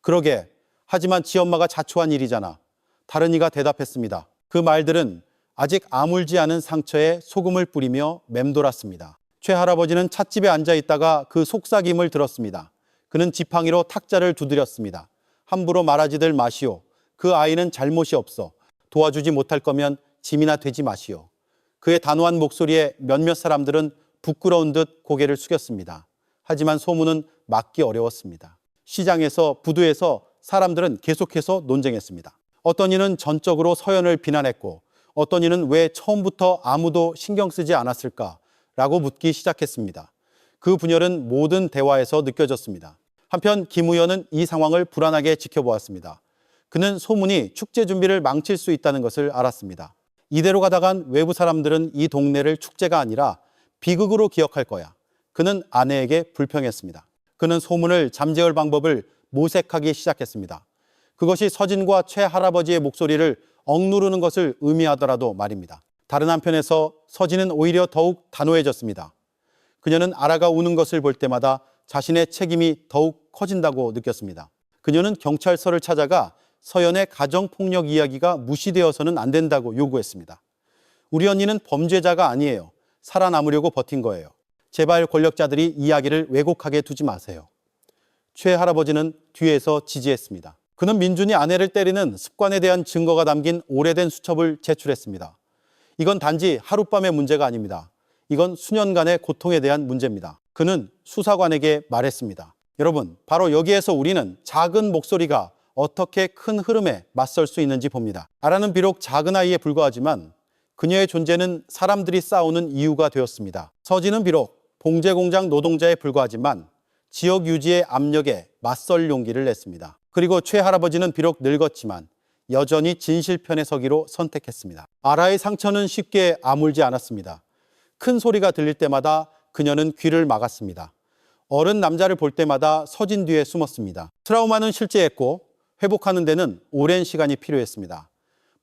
S1: 그러게, 하지만 지 엄마가 자초한 일이잖아. 다른 이가 대답했습니다. 그 말들은 아직 아물지 않은 상처에 소금을 뿌리며 맴돌았습니다. 최 할아버지는 찻집에 앉아 있다가 그 속삭임을 들었습니다. 그는 지팡이로 탁자를 두드렸습니다. 함부로 말하지들 마시오. 그 아이는 잘못이 없어. 도와주지 못할 거면 짐이나 되지 마시오. 그의 단호한 목소리에 몇몇 사람들은 부끄러운 듯 고개를 숙였습니다. 하지만 소문은 막기 어려웠습니다. 시장에서, 부두에서 사람들은 계속해서 논쟁했습니다. 어떤 이는 전적으로 서연을 비난했고 어떤 이는 왜 처음부터 아무도 신경 쓰지 않았을까라고 묻기 시작했습니다. 그 분열은 모든 대화에서 느껴졌습니다. 한편 김 의원은 이 상황을 불안하게 지켜보았습니다. 그는 소문이 축제 준비를 망칠 수 있다는 것을 알았습니다. 이대로 가다간 외부 사람들은 이 동네를 축제가 아니라 비극으로 기억할 거야. 그는 아내에게 불평했습니다. 그는 소문을 잠재울 방법을 모색하기 시작했습니다. 그것이 서진과 최 할아버지의 목소리를 억누르는 것을 의미하더라도 말입니다. 다른 한편에서 서진은 오히려 더욱 단호해졌습니다. 그녀는 아라가 우는 것을 볼 때마다 자신의 책임이 더욱 커진다고 느꼈습니다. 그녀는 경찰서를 찾아가 서연의 가정폭력 이야기가 무시되어서는 안 된다고 요구했습니다. 우리 언니는 범죄자가 아니에요. 살아남으려고 버틴 거예요. 제발 권력자들이 이야기를 왜곡하게 두지 마세요. 최 할아버지는 뒤에서 지지했습니다. 그는 민준이 아내를 때리는 습관에 대한 증거가 담긴 오래된 수첩을 제출했습니다. 이건 단지 하룻밤의 문제가 아닙니다. 이건 수년간의 고통에 대한 문제입니다. 그는 수사관에게 말했습니다. 여러분, 바로 여기에서 우리는 작은 목소리가 어떻게 큰 흐름에 맞설 수 있는지 봅니다. 아라는 비록 작은 아이에 불과하지만 그녀의 존재는 사람들이 싸우는 이유가 되었습니다. 서진은 비록 봉제공장 노동자에 불과하지만 지역 유지의 압력에 맞설 용기를 냈습니다. 그리고 최 할아버지는 비록 늙었지만 여전히 진실편에 서기로 선택했습니다. 아라의 상처는 쉽게 아물지 않았습니다. 큰 소리가 들릴 때마다 그녀는 귀를 막았습니다. 어른 남자를 볼 때마다 서진 뒤에 숨었습니다. 트라우마는 실제했고 회복하는 데는 오랜 시간이 필요했습니다.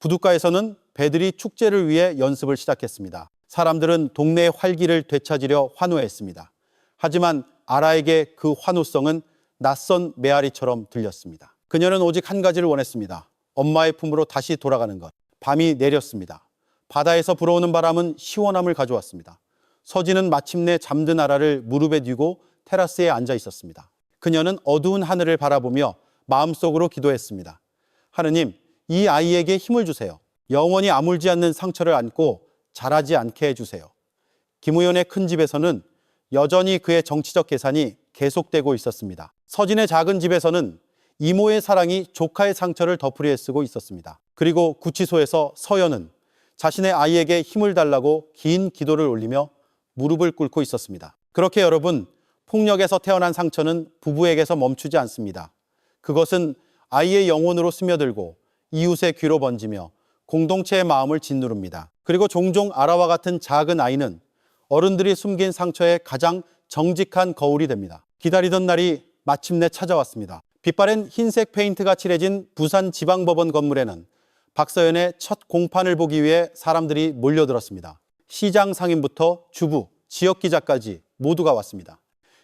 S1: 부둣가에서는 배들이 축제를 위해 연습을 시작했습니다. 사람들은 동네의 활기를 되찾으려 환호했습니다. 하지만 아라에게 그 환호성은 낯선 메아리처럼 들렸습니다. 그녀는 오직 한 가지를 원했습니다. 엄마의 품으로 다시 돌아가는 것. 밤이 내렸습니다. 바다에서 불어오는 바람은 시원함을 가져왔습니다. 서진은 마침내 잠든 아라를 무릎에 뉘고 테라스에 앉아 있었습니다. 그녀는 어두운 하늘을 바라보며 마음속으로 기도했습니다. 하느님, 이 아이에게 힘을 주세요. 영원히 아물지 않는 상처를 안고 자라지 않게 해주세요. 김우현의 큰 집에서는 여전히 그의 정치적 계산이 계속되고 있었습니다. 서진의 작은 집에서는 이모의 사랑이 조카의 상처를 덮으려 애쓰고 있었습니다. 그리고 구치소에서 서연은 자신의 아이에게 힘을 달라고 긴 기도를 올리며 무릎을 꿇고 있었습니다. 그렇게 여러분, 폭력에서 태어난 상처는 부부에게서 멈추지 않습니다. 그것은 아이의 영혼으로 스며들고 이웃의 귀로 번지며 공동체의 마음을 짓누릅니다. 그리고 종종 아라와 같은 작은 아이는 어른들이 숨긴 상처의 가장 정직한 거울이 됩니다. 기다리던 날이 마침내 찾아왔습니다. 빛바랜 흰색 페인트가 칠해진 부산지방법원 건물에는 박서연의 첫 공판을 보기 위해 사람들이 몰려들었습니다. 시장 상인부터 주부, 지역기자까지 모두가 왔습니다.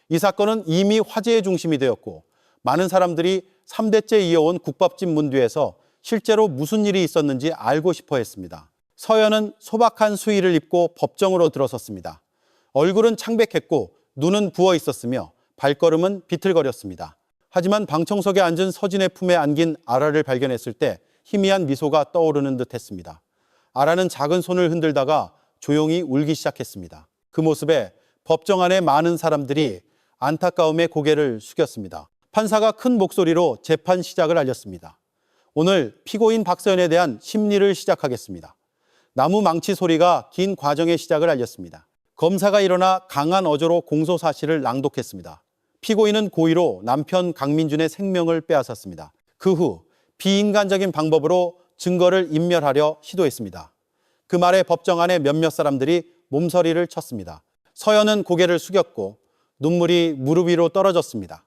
S1: 이 사건은 이미 화제의 중심이 되었고 많은 사람들이 3대째 이어온 국밥집 문 뒤에서 실제로 무슨 일이 있었는지 알고 싶어 했습니다. 서연은 소박한 수의를 입고 법정으로 들어섰습니다. 얼굴은 창백했고 눈은 부어 있었으며 발걸음은 비틀거렸습니다. 하지만 방청석에 앉은 서진의 품에 안긴 아라를 발견했을 때 희미한 미소가 떠오르는 듯 했습니다. 아라는 작은 손을 흔들다가 조용히 울기 시작했습니다. 그 모습에 법정 안에 많은 사람들이 안타까움에 고개를 숙였습니다. 판사가 큰 목소리로 재판 시작을 알렸습니다. 오늘 피고인 박서연에 대한 심리를 시작하겠습니다. 나무 망치 소리가 긴 과정의 시작을 알렸습니다. 검사가 일어나 강한 어조로 공소 사실을 낭독했습니다. 피고인은 고의로 남편 강민준의 생명을 빼앗았습니다. 그 후 비인간적인 방법으로 증거를 인멸하려 시도했습니다. 그 말에 법정 안에 몇몇 사람들이 몸서리를 쳤습니다. 서연은 고개를 숙였고 눈물이 무릎 위로 떨어졌습니다.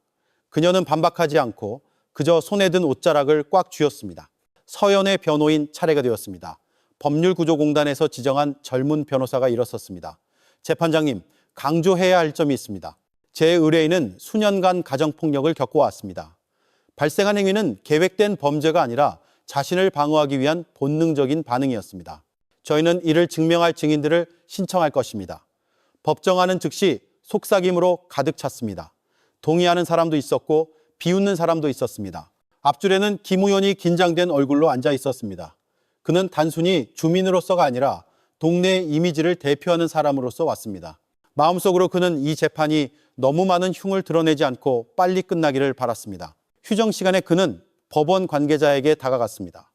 S1: 그녀는 반박하지 않고 그저 손에 든 옷자락을 꽉 쥐었습니다. 서연의 변호인 차례가 되었습니다. 법률구조공단에서 지정한 젊은 변호사가 일어섰습니다. 재판장님, 강조해야 할 점이 있습니다. 제 의뢰인은 수년간 가정폭력을 겪어왔습니다. 발생한 행위는 계획된 범죄가 아니라 자신을 방어하기 위한 본능적인 반응이었습니다. 저희는 이를 증명할 증인들을 신청할 것입니다. 법정하는 즉시 속삭임으로 가득 찼습니다. 동의하는 사람도 있었고 비웃는 사람도 있었습니다. 앞줄에는 김우현이 긴장된 얼굴로 앉아 있었습니다. 그는 단순히 주민으로서가 아니라 동네의 이미지를 대표하는 사람으로서 왔습니다. 마음속으로 그는 이 재판이 너무 많은 흉을 드러내지 않고 빨리 끝나기를 바랐습니다. 휴정 시간에 그는 법원 관계자에게 다가갔습니다.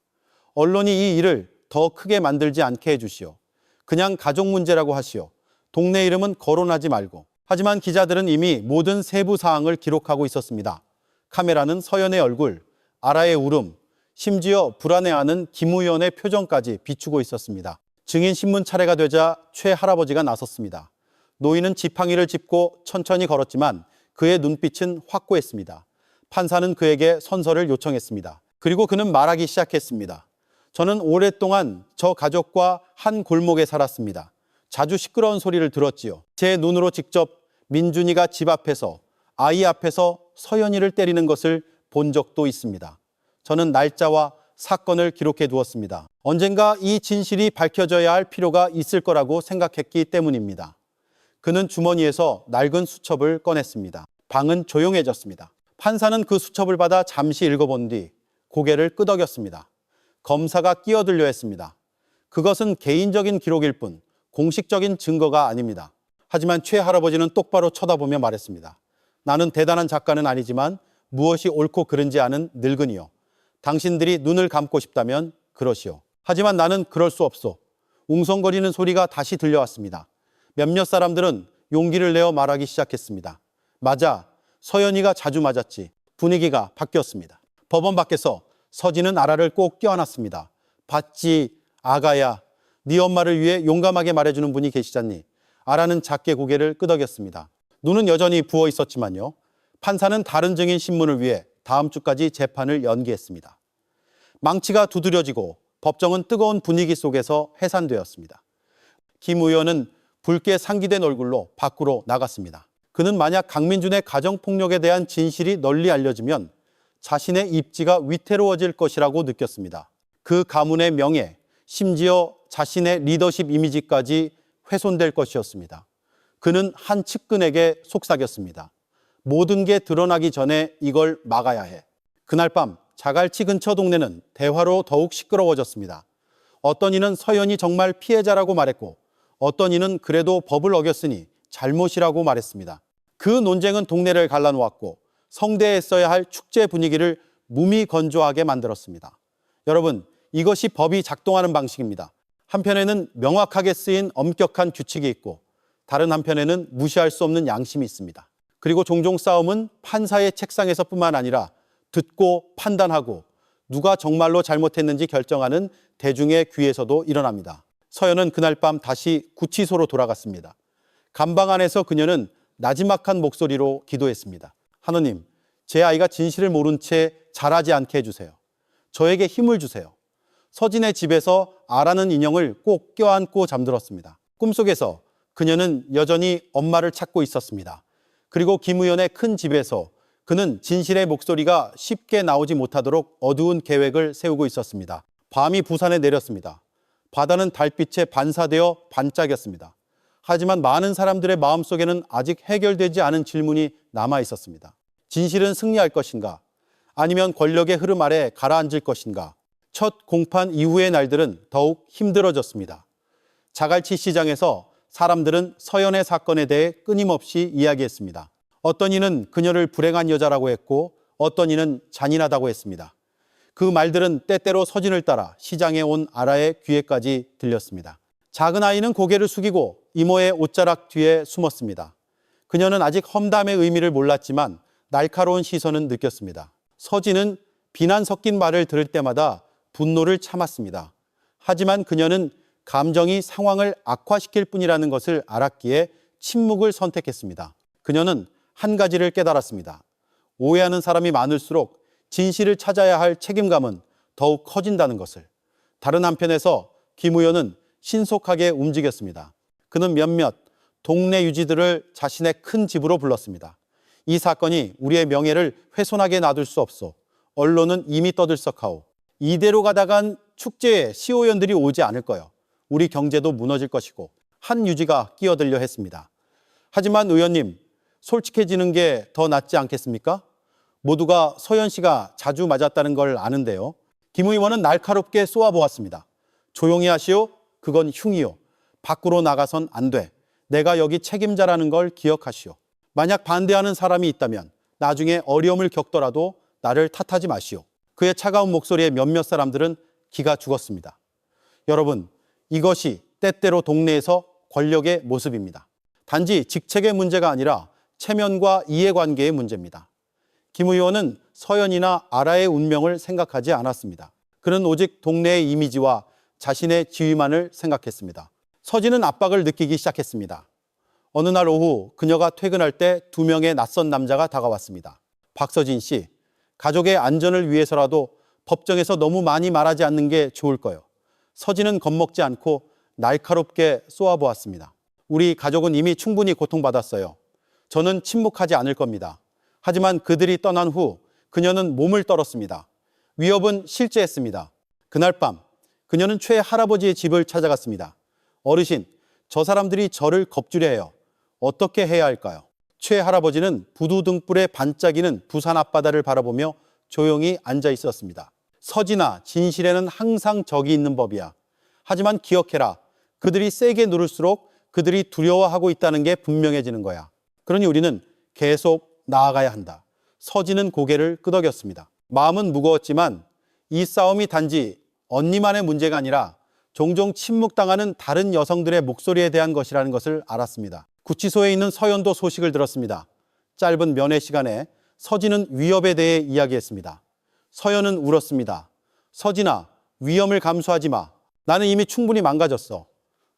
S1: 언론이 이 일을 더 크게 만들지 않게 해주시오. 그냥 가족 문제라고 하시오. 동네 이름은 거론하지 말고. 하지만 기자들은 이미 모든 세부 사항을 기록하고 있었습니다. 카메라는 서연의 얼굴, 아라의 울음, 심지어 불안해하는 김우현의 표정까지 비추고 있었습니다. 증인 신문 차례가 되자 최 할아버지가 나섰습니다. 노인은 지팡이를 짚고 천천히 걸었지만 그의 눈빛은 확고했습니다. 판사는 그에게 선서를 요청했습니다. 그리고 그는 말하기 시작했습니다. 저는 오랫동안 저 가족과 한 골목에 살았습니다. 자주 시끄러운 소리를 들었지요. 제 눈으로 직접 민준이가 집 앞에서 아이 앞에서 서연이를 때리는 것을 본 적도 있습니다. 저는 날짜와 사건을 기록해 두었습니다. 언젠가 이 진실이 밝혀져야 할 필요가 있을 거라고 생각했기 때문입니다. 그는 주머니에서 낡은 수첩을 꺼냈습니다. 방은 조용해졌습니다. 판사는 그 수첩을 받아 잠시 읽어본 뒤 고개를 끄덕였습니다. 검사가 끼어들려 했습니다. 그것은 개인적인 기록일 뿐 공식적인 증거가 아닙니다. 하지만 최 할아버지는 똑바로 쳐다보며 말했습니다. 나는 대단한 작가는 아니지만 무엇이 옳고 그른지 아는 늙은이요. 당신들이 눈을 감고 싶다면 그러시오. 하지만 나는 그럴 수 없소. 웅성거리는 소리가 다시 들려왔습니다. 몇몇 사람들은 용기를 내어 말하기 시작했습니다. 맞아, 서연이가 자주 맞았지. 분위기가 바뀌었습니다. 법원 밖에서 서진은 아라를 꼭 껴안았습니다. 봤지, 아가야. 네 엄마를 위해 용감하게 말해주는 분이 계시잖니. 아라는 작게 고개를 끄덕였습니다. 눈은 여전히 부어 있었지만요. 판사는 다른 증인 신문을 위해 다음 주까지 재판을 연기했습니다. 망치가 두드려지고 법정은 뜨거운 분위기 속에서 해산되었습니다. 김 의원은 붉게 상기된 얼굴로 밖으로 나갔습니다. 그는 만약 강민준의 가정폭력에 대한 진실이 널리 알려지면 자신의 입지가 위태로워질 것이라고 느꼈습니다. 그 가문의 명예, 심지어 자신의 리더십 이미지까지 훼손될 것이었습니다. 그는 한 측근에게 속삭였습니다. 모든 게 드러나기 전에 이걸 막아야 해. 그날 밤 자갈치 근처 동네는 대화로 더욱 시끄러워졌습니다. 어떤 이는 서연이 정말 피해자라고 말했고 어떤 이는 그래도 법을 어겼으니 잘못이라고 말했습니다. 그 논쟁은 동네를 갈라놓았고 성대에 써야 할 축제 분위기를 무미건조하게 만들었습니다. 여러분, 이것이 법이 작동하는 방식입니다. 한편에는 명확하게 쓰인 엄격한 규칙이 있고 다른 한편에는 무시할 수 없는 양심이 있습니다. 그리고 종종 싸움은 판사의 책상에서뿐만 아니라 듣고 판단하고 누가 정말로 잘못했는지 결정하는 대중의 귀에서도 일어납니다. 서연은 그날 밤 다시 구치소로 돌아갔습니다. 감방 안에서 그녀는 나지막한 목소리로 기도했습니다. 하느님, 제 아이가 진실을 모른 채 자라지 않게 해주세요. 저에게 힘을 주세요. 서진의 집에서 아라는 인형을 꼭 껴안고 잠들었습니다. 꿈속에서 그녀는 여전히 엄마를 찾고 있었습니다. 그리고 김 의원의 큰 집에서 그는 진실의 목소리가 쉽게 나오지 못하도록 어두운 계획을 세우고 있었습니다. 밤이 부산에 내렸습니다. 바다는 달빛에 반사되어 반짝였습니다. 하지만 많은 사람들의 마음속에는 아직 해결되지 않은 질문이 남아 있었습니다. 진실은 승리할 것인가? 아니면 권력의 흐름 아래 가라앉을 것인가? 첫 공판 이후의 날들은 더욱 힘들어졌습니다. 자갈치 시장에서 사람들은 서연의 사건에 대해 끊임없이 이야기했습니다. 어떤 이는 그녀를 불행한 여자라고 했고 어떤 이는 잔인하다고 했습니다. 그 말들은 때때로 서진을 따라 시장에 온 아라의 귀에까지 들렸습니다. 작은 아이는 고개를 숙이고 이모의 옷자락 뒤에 숨었습니다. 그녀는 아직 험담의 의미를 몰랐지만 날카로운 시선은 느꼈습니다. 서진은 비난 섞인 말을 들을 때마다 분노를 참았습니다. 하지만 그녀는 감정이 상황을 악화시킬 뿐이라는 것을 알았기에 침묵을 선택했습니다. 그녀는 한 가지를 깨달았습니다. 오해하는 사람이 많을수록 진실을 찾아야 할 책임감은 더욱 커진다는 것을. 다른 한편에서 김 의원은 신속하게 움직였습니다. 그는 몇몇 동네 유지들을 자신의 큰 집으로 불렀습니다. 이 사건이 우리의 명예를 훼손하게 놔둘 수 없소. 언론은 이미 떠들썩하오. 이대로 가다간 축제에 시오연들이 오지 않을 거요. 우리 경제도 무너질 것이고. 한 유지가 끼어들려 했습니다. 하지만 의원님, 솔직해지는 게 더 낫지 않겠습니까? 모두가 서연 씨가 자주 맞았다는 걸 아는데요. 김 의원은 날카롭게 쏘아보았습니다. 조용히 하시오. 그건 흉이요. 밖으로 나가선 안 돼. 내가 여기 책임자라는 걸 기억하시오. 만약 반대하는 사람이 있다면 나중에 어려움을 겪더라도 나를 탓하지 마시오. 그의 차가운 목소리에 몇몇 사람들은 기가 죽었습니다. 여러분, 이것이 때때로 동네에서 권력의 모습입니다. 단지 직책의 문제가 아니라 체면과 이해관계의 문제입니다. 김 의원은 서연이나 아라의 운명을 생각하지 않았습니다. 그는 오직 동네의 이미지와 자신의 지위만을 생각했습니다. 서진은 압박을 느끼기 시작했습니다. 어느 날 오후 그녀가 퇴근할 때 2명의 낯선 남자가 다가왔습니다. 박서진 씨, 가족의 안전을 위해서라도 법정에서 너무 많이 말하지 않는 게 좋을 거요. 서진은 겁먹지 않고 날카롭게 쏘아보았습니다. 우리 가족은 이미 충분히 고통받았어요. 저는 침묵하지 않을 겁니다. 하지만 그들이 떠난 후 그녀는 몸을 떨었습니다. 위협은 실제했습니다. 그날 밤 그녀는 최 할아버지의 집을 찾아갔습니다. 어르신, 저 사람들이 저를 겁주려 해요. 어떻게 해야 할까요? 최 할아버지는 부두 등불에 반짝이는 부산 앞바다를 바라보며 조용히 앉아 있었습니다. 서진아, 진실에는 항상 적이 있는 법이야. 하지만 기억해라. 그들이 세게 누를수록 그들이 두려워하고 있다는 게 분명해지는 거야. 그러니 우리는 계속 나아가야 한다. 서진은 고개를 끄덕였습니다. 마음은 무거웠지만 이 싸움이 단지 언니만의 문제가 아니라 종종 침묵당하는 다른 여성들의 목소리에 대한 것이라는 것을 알았습니다. 구치소에 있는 서연도 소식을 들었습니다. 짧은 면회 시간에 서진은 위협에 대해 이야기했습니다. 서연은 울었습니다. 서진아, 위험을 감수하지 마. 나는 이미 충분히 망가졌어.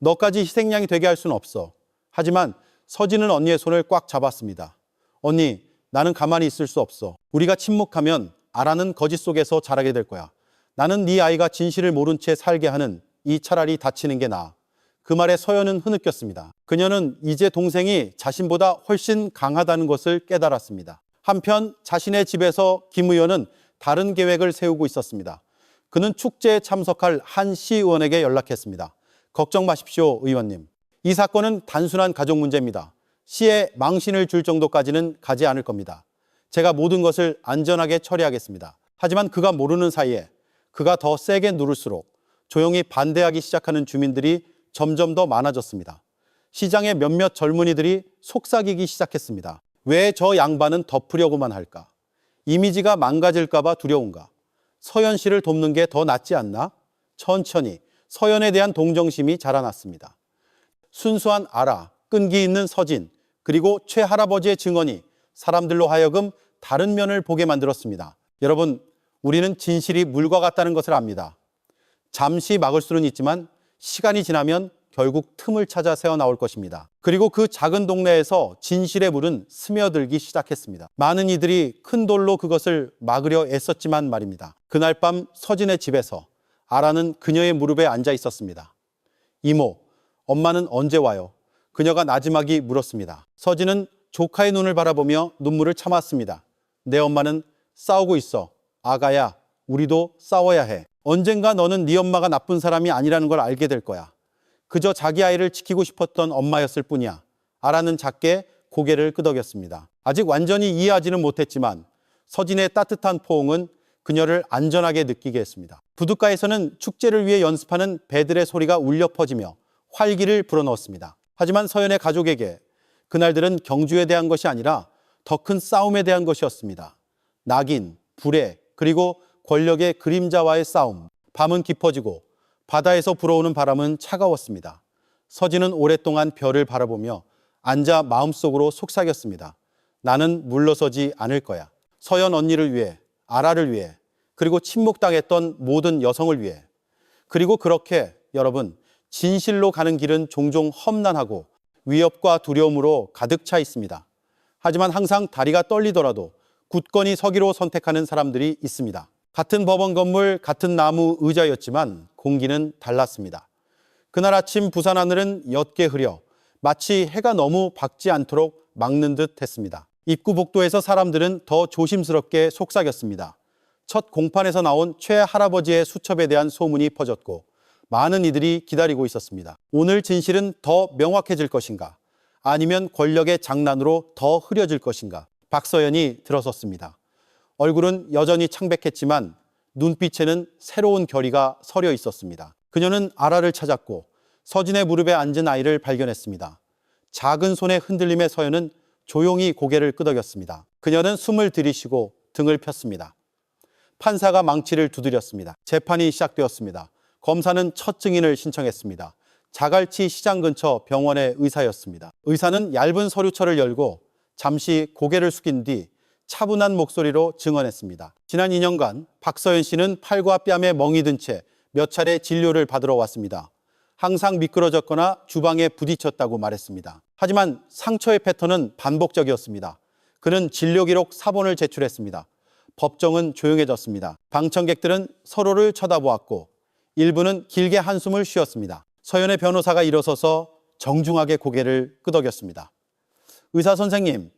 S1: 너까지 희생양이 되게 할 수는 없어. 하지만 서진은 언니의 손을 꽉 잡았습니다. 언니, 나는 가만히 있을 수 없어. 우리가 침묵하면 아라는 거짓 속에서 자라게 될 거야. 나는 네 아이가 진실을 모른 채 살게 하는 이 차라리 다치는 게 나아. 그 말에 서연은 흐느꼈습니다. 그녀는 이제 동생이 자신보다 훨씬 강하다는 것을 깨달았습니다. 한편 자신의 집에서 김 의원은 다른 계획을 세우고 있었습니다. 그는 축제에 참석할 한 시의원에게 연락했습니다. 걱정 마십시오, 의원님. 이 사건은 단순한 가족 문제입니다. 시에 망신을 줄 정도까지는 가지 않을 겁니다. 제가 모든 것을 안전하게 처리하겠습니다. 하지만 그가 모르는 사이에 그가 더 세게 누를수록 조용히 반대하기 시작하는 주민들이 점점 더 많아졌습니다. 시장의 몇몇 젊은이들이 속삭이기 시작했습니다. 왜 저 양반은 덮으려고만 할까? 이미지가 망가질까 봐 두려운가? 서연 씨를 돕는 게 더 낫지 않나? 천천히 서연에 대한 동정심이 자라났습니다. 순수한 아라, 끈기 있는 서진, 그리고 최 할아버지의 증언이 사람들로 하여금 다른 면을 보게 만들었습니다. 여러분, 우리는 진실이 물과 같다는 것을 압니다. 잠시 막을 수는 있지만 시간이 지나면 결국 틈을 찾아 새어나올 것입니다. 그리고 그 작은 동네에서 진실의 물은 스며들기 시작했습니다. 많은 이들이 큰 돌로 그것을 막으려 애썼지만 말입니다. 그날 밤 서진의 집에서 아라는 그녀의 무릎에 앉아 있었습니다. 이모, 엄마는 언제 와요? 그녀가 나지막이 물었습니다. 서진은 조카의 눈을 바라보며 눈물을 참았습니다. 내 엄마는 싸우고 있어. 아가야, 우리도 싸워야 해. 언젠가 너는 네 엄마가 나쁜 사람이 아니라는 걸 알게 될 거야. 그저 자기 아이를 지키고 싶었던 엄마였을 뿐이야. 아라는 작게 고개를 끄덕였습니다. 아직 완전히 이해하지는 못했지만 서진의 따뜻한 포옹은 그녀를 안전하게 느끼게 했습니다. 부둣가에서는 축제를 위해 연습하는 배들의 소리가 울려 퍼지며 활기를 불어넣었습니다. 하지만 서연의 가족에게 그날들은 경주에 대한 것이 아니라 더 큰 싸움에 대한 것이었습니다. 낙인, 불에, 그리고 권력의 그림자와의 싸움. 밤은 깊어지고 바다에서 불어오는 바람은 차가웠습니다. 서진은 오랫동안 별을 바라보며 앉아 마음속으로 속삭였습니다. 나는 물러서지 않을 거야. 서연 언니를 위해, 아라를 위해, 그리고 침묵당했던 모든 여성을 위해. 그리고 그렇게 여러분, 진실로 가는 길은 종종 험난하고 위협과 두려움으로 가득 차 있습니다. 하지만 항상 다리가 떨리더라도 굳건히 서기로 선택하는 사람들이 있습니다. 같은 법원 건물, 같은 나무 의자였지만 공기는 달랐습니다. 그날 아침 부산 하늘은 옅게 흐려 마치 해가 너무 밝지 않도록 막는 듯 했습니다. 입구 복도에서 사람들은 더 조심스럽게 속삭였습니다. 첫 공판에서 나온 최 할아버지의 수첩에 대한 소문이 퍼졌고 많은 이들이 기다리고 있었습니다. 오늘 진실은 더 명확해질 것인가? 아니면 권력의 장난으로 더 흐려질 것인가? 박서연이 들어섰습니다. 얼굴은 여전히 창백했지만 눈빛에는 새로운 결의가 서려 있었습니다. 그녀는 아라를 찾았고 서진의 무릎에 앉은 아이를 발견했습니다. 작은 손의 흔들림에 서연은 조용히 고개를 끄덕였습니다. 그녀는 숨을 들이쉬고 등을 폈습니다. 판사가 망치를 두드렸습니다. 재판이 시작되었습니다. 검사는 첫 증인을 신청했습니다. 자갈치 시장 근처 병원의 의사였습니다. 의사는 얇은 서류철을 열고 잠시 고개를 숙인 뒤 차분한 목소리로 증언했습니다. 지난 2년간 박서연 씨는 팔과 뺨에 멍이 든 채 몇 차례 진료를 받으러 왔습니다. 항상 미끄러졌거나 주방에 부딪혔다고 말했습니다. 하지만 상처의 패턴은 반복적이었습니다. 그는 진료 기록 사본을 제출했습니다. 법정은 조용해졌습니다. 방청객들은 서로를 쳐다보았고 일부는 길게 한숨을 쉬었습니다. 서연의 변호사가 일어서서 정중하게 고개를 끄덕였습니다. 의사 선생님,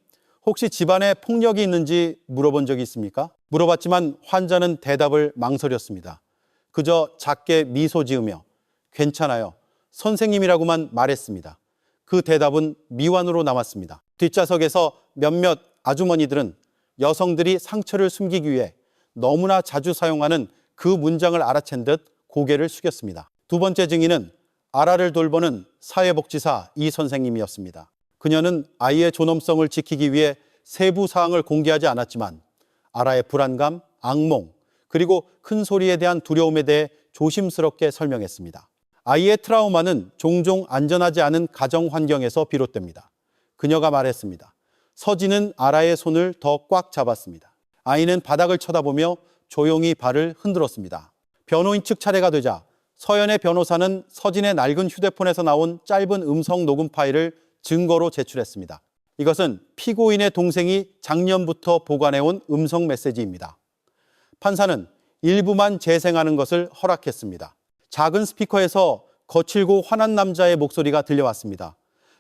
S1: 혹시 집안에 폭력이 있는지 물어본 적이 있습니까? 물어봤지만 환자는 대답을 망설였습니다. 그저 작게 미소 지으며 괜찮아요. 선생님이라고만 말했습니다. 그 대답은 미완으로 남았습니다. 뒷좌석에서 몇몇 아주머니들은 여성들이 상처를 숨기기 위해 너무나 자주 사용하는 그 문장을 알아챈 듯 고개를 숙였습니다. 두 번째 증인은 아라를 돌보는 사회복지사 이 선생님이었습니다. 그녀는 아이의 존엄성을 지키기 위해 세부 사항을 공개하지 않았지만 아라의 불안감, 악몽, 그리고 큰 소리에 대한 두려움에 대해 조심스럽게 설명했습니다. 아이의 트라우마는 종종 안전하지 않은 가정 환경에서 비롯됩니다. 그녀가 말했습니다. 서진은 아라의 손을 더 꽉 잡았습니다. 아이는 바닥을 쳐다보며 조용히 발을 흔들었습니다. 변호인 측 차례가 되자 서연의 변호사는 서진의 낡은 휴대폰에서 나온 짧은 음성 녹음 파일을 증거로 제출했습니다. 이것은 피고인의 동생이 작년부터 보관해온 음성 메시지입니다. 판사는 일부만 재생하는 것을 허락했습니다. 작은 스피커에서 거칠고 화난 남자의 목소리가 들려왔습니다.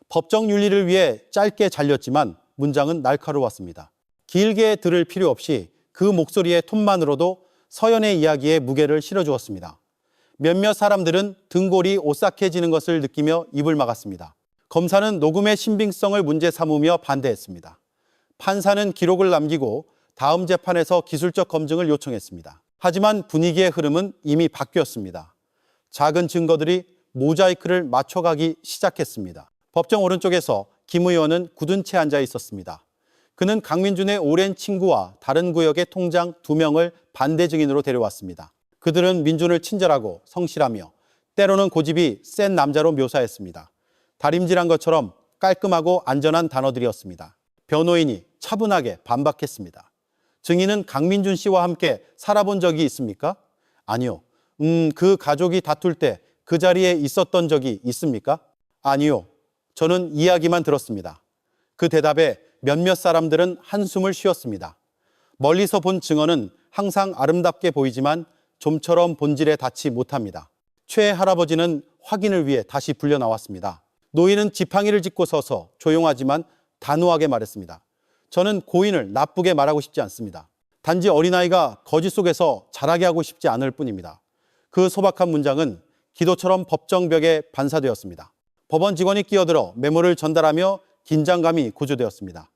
S1: 법정 윤리를 위해 짧게 잘렸지만 문장은 날카로웠습니다. 길게 들을 필요 없이 그 목소리의 톤만으로도 서연의 이야기에 무게를 실어주었습니다. 몇몇 사람들은 등골이 오싹해지는 것을 느끼며 입을 막았습니다. 검사는 녹음의 신빙성을 문제 삼으며 반대했습니다. 판사는 기록을 남기고 다음 재판에서 기술적 검증을 요청했습니다. 하지만 분위기의 흐름은 이미 바뀌었습니다. 작은 증거들이 모자이크를 맞춰가기 시작했습니다. 법정 오른쪽에서 김 의원은 굳은 채 앉아 있었습니다. 그는 강민준의 오랜 친구와 다른 구역의 통장 2명을 반대 증인으로 데려왔습니다. 그들은 민준을 친절하고 성실하며 때로는 고집이 센 남자로 묘사했습니다. 다림질한 것처럼 깔끔하고 안전한 단어들이었습니다. 변호인이 차분하게 반박했습니다. 증인은 강민준 씨와 함께 살아본 적이 있습니까? 아니요. 그 가족이 다툴 때 그 자리에 있었던 적이 있습니까? 아니요. 저는 이야기만 들었습니다. 그 대답에 몇몇 사람들은 한숨을 쉬었습니다. 멀리서 본 증언은 항상 아름답게 보이지만 좀처럼 본질에 닿지 못합니다. 최 할아버지는 확인을 위해 다시 불려 나왔습니다. 노인은 지팡이를 짚고 서서 조용하지만 단호하게 말했습니다. 저는 고인을 나쁘게 말하고 싶지 않습니다. 단지 어린아이가 거짓 속에서 자라게 하고 싶지 않을 뿐입니다. 그 소박한 문장은 기도처럼 법정벽에 반사되었습니다. 법원 직원이 끼어들어 메모를 전달하며 긴장감이 고조되었습니다.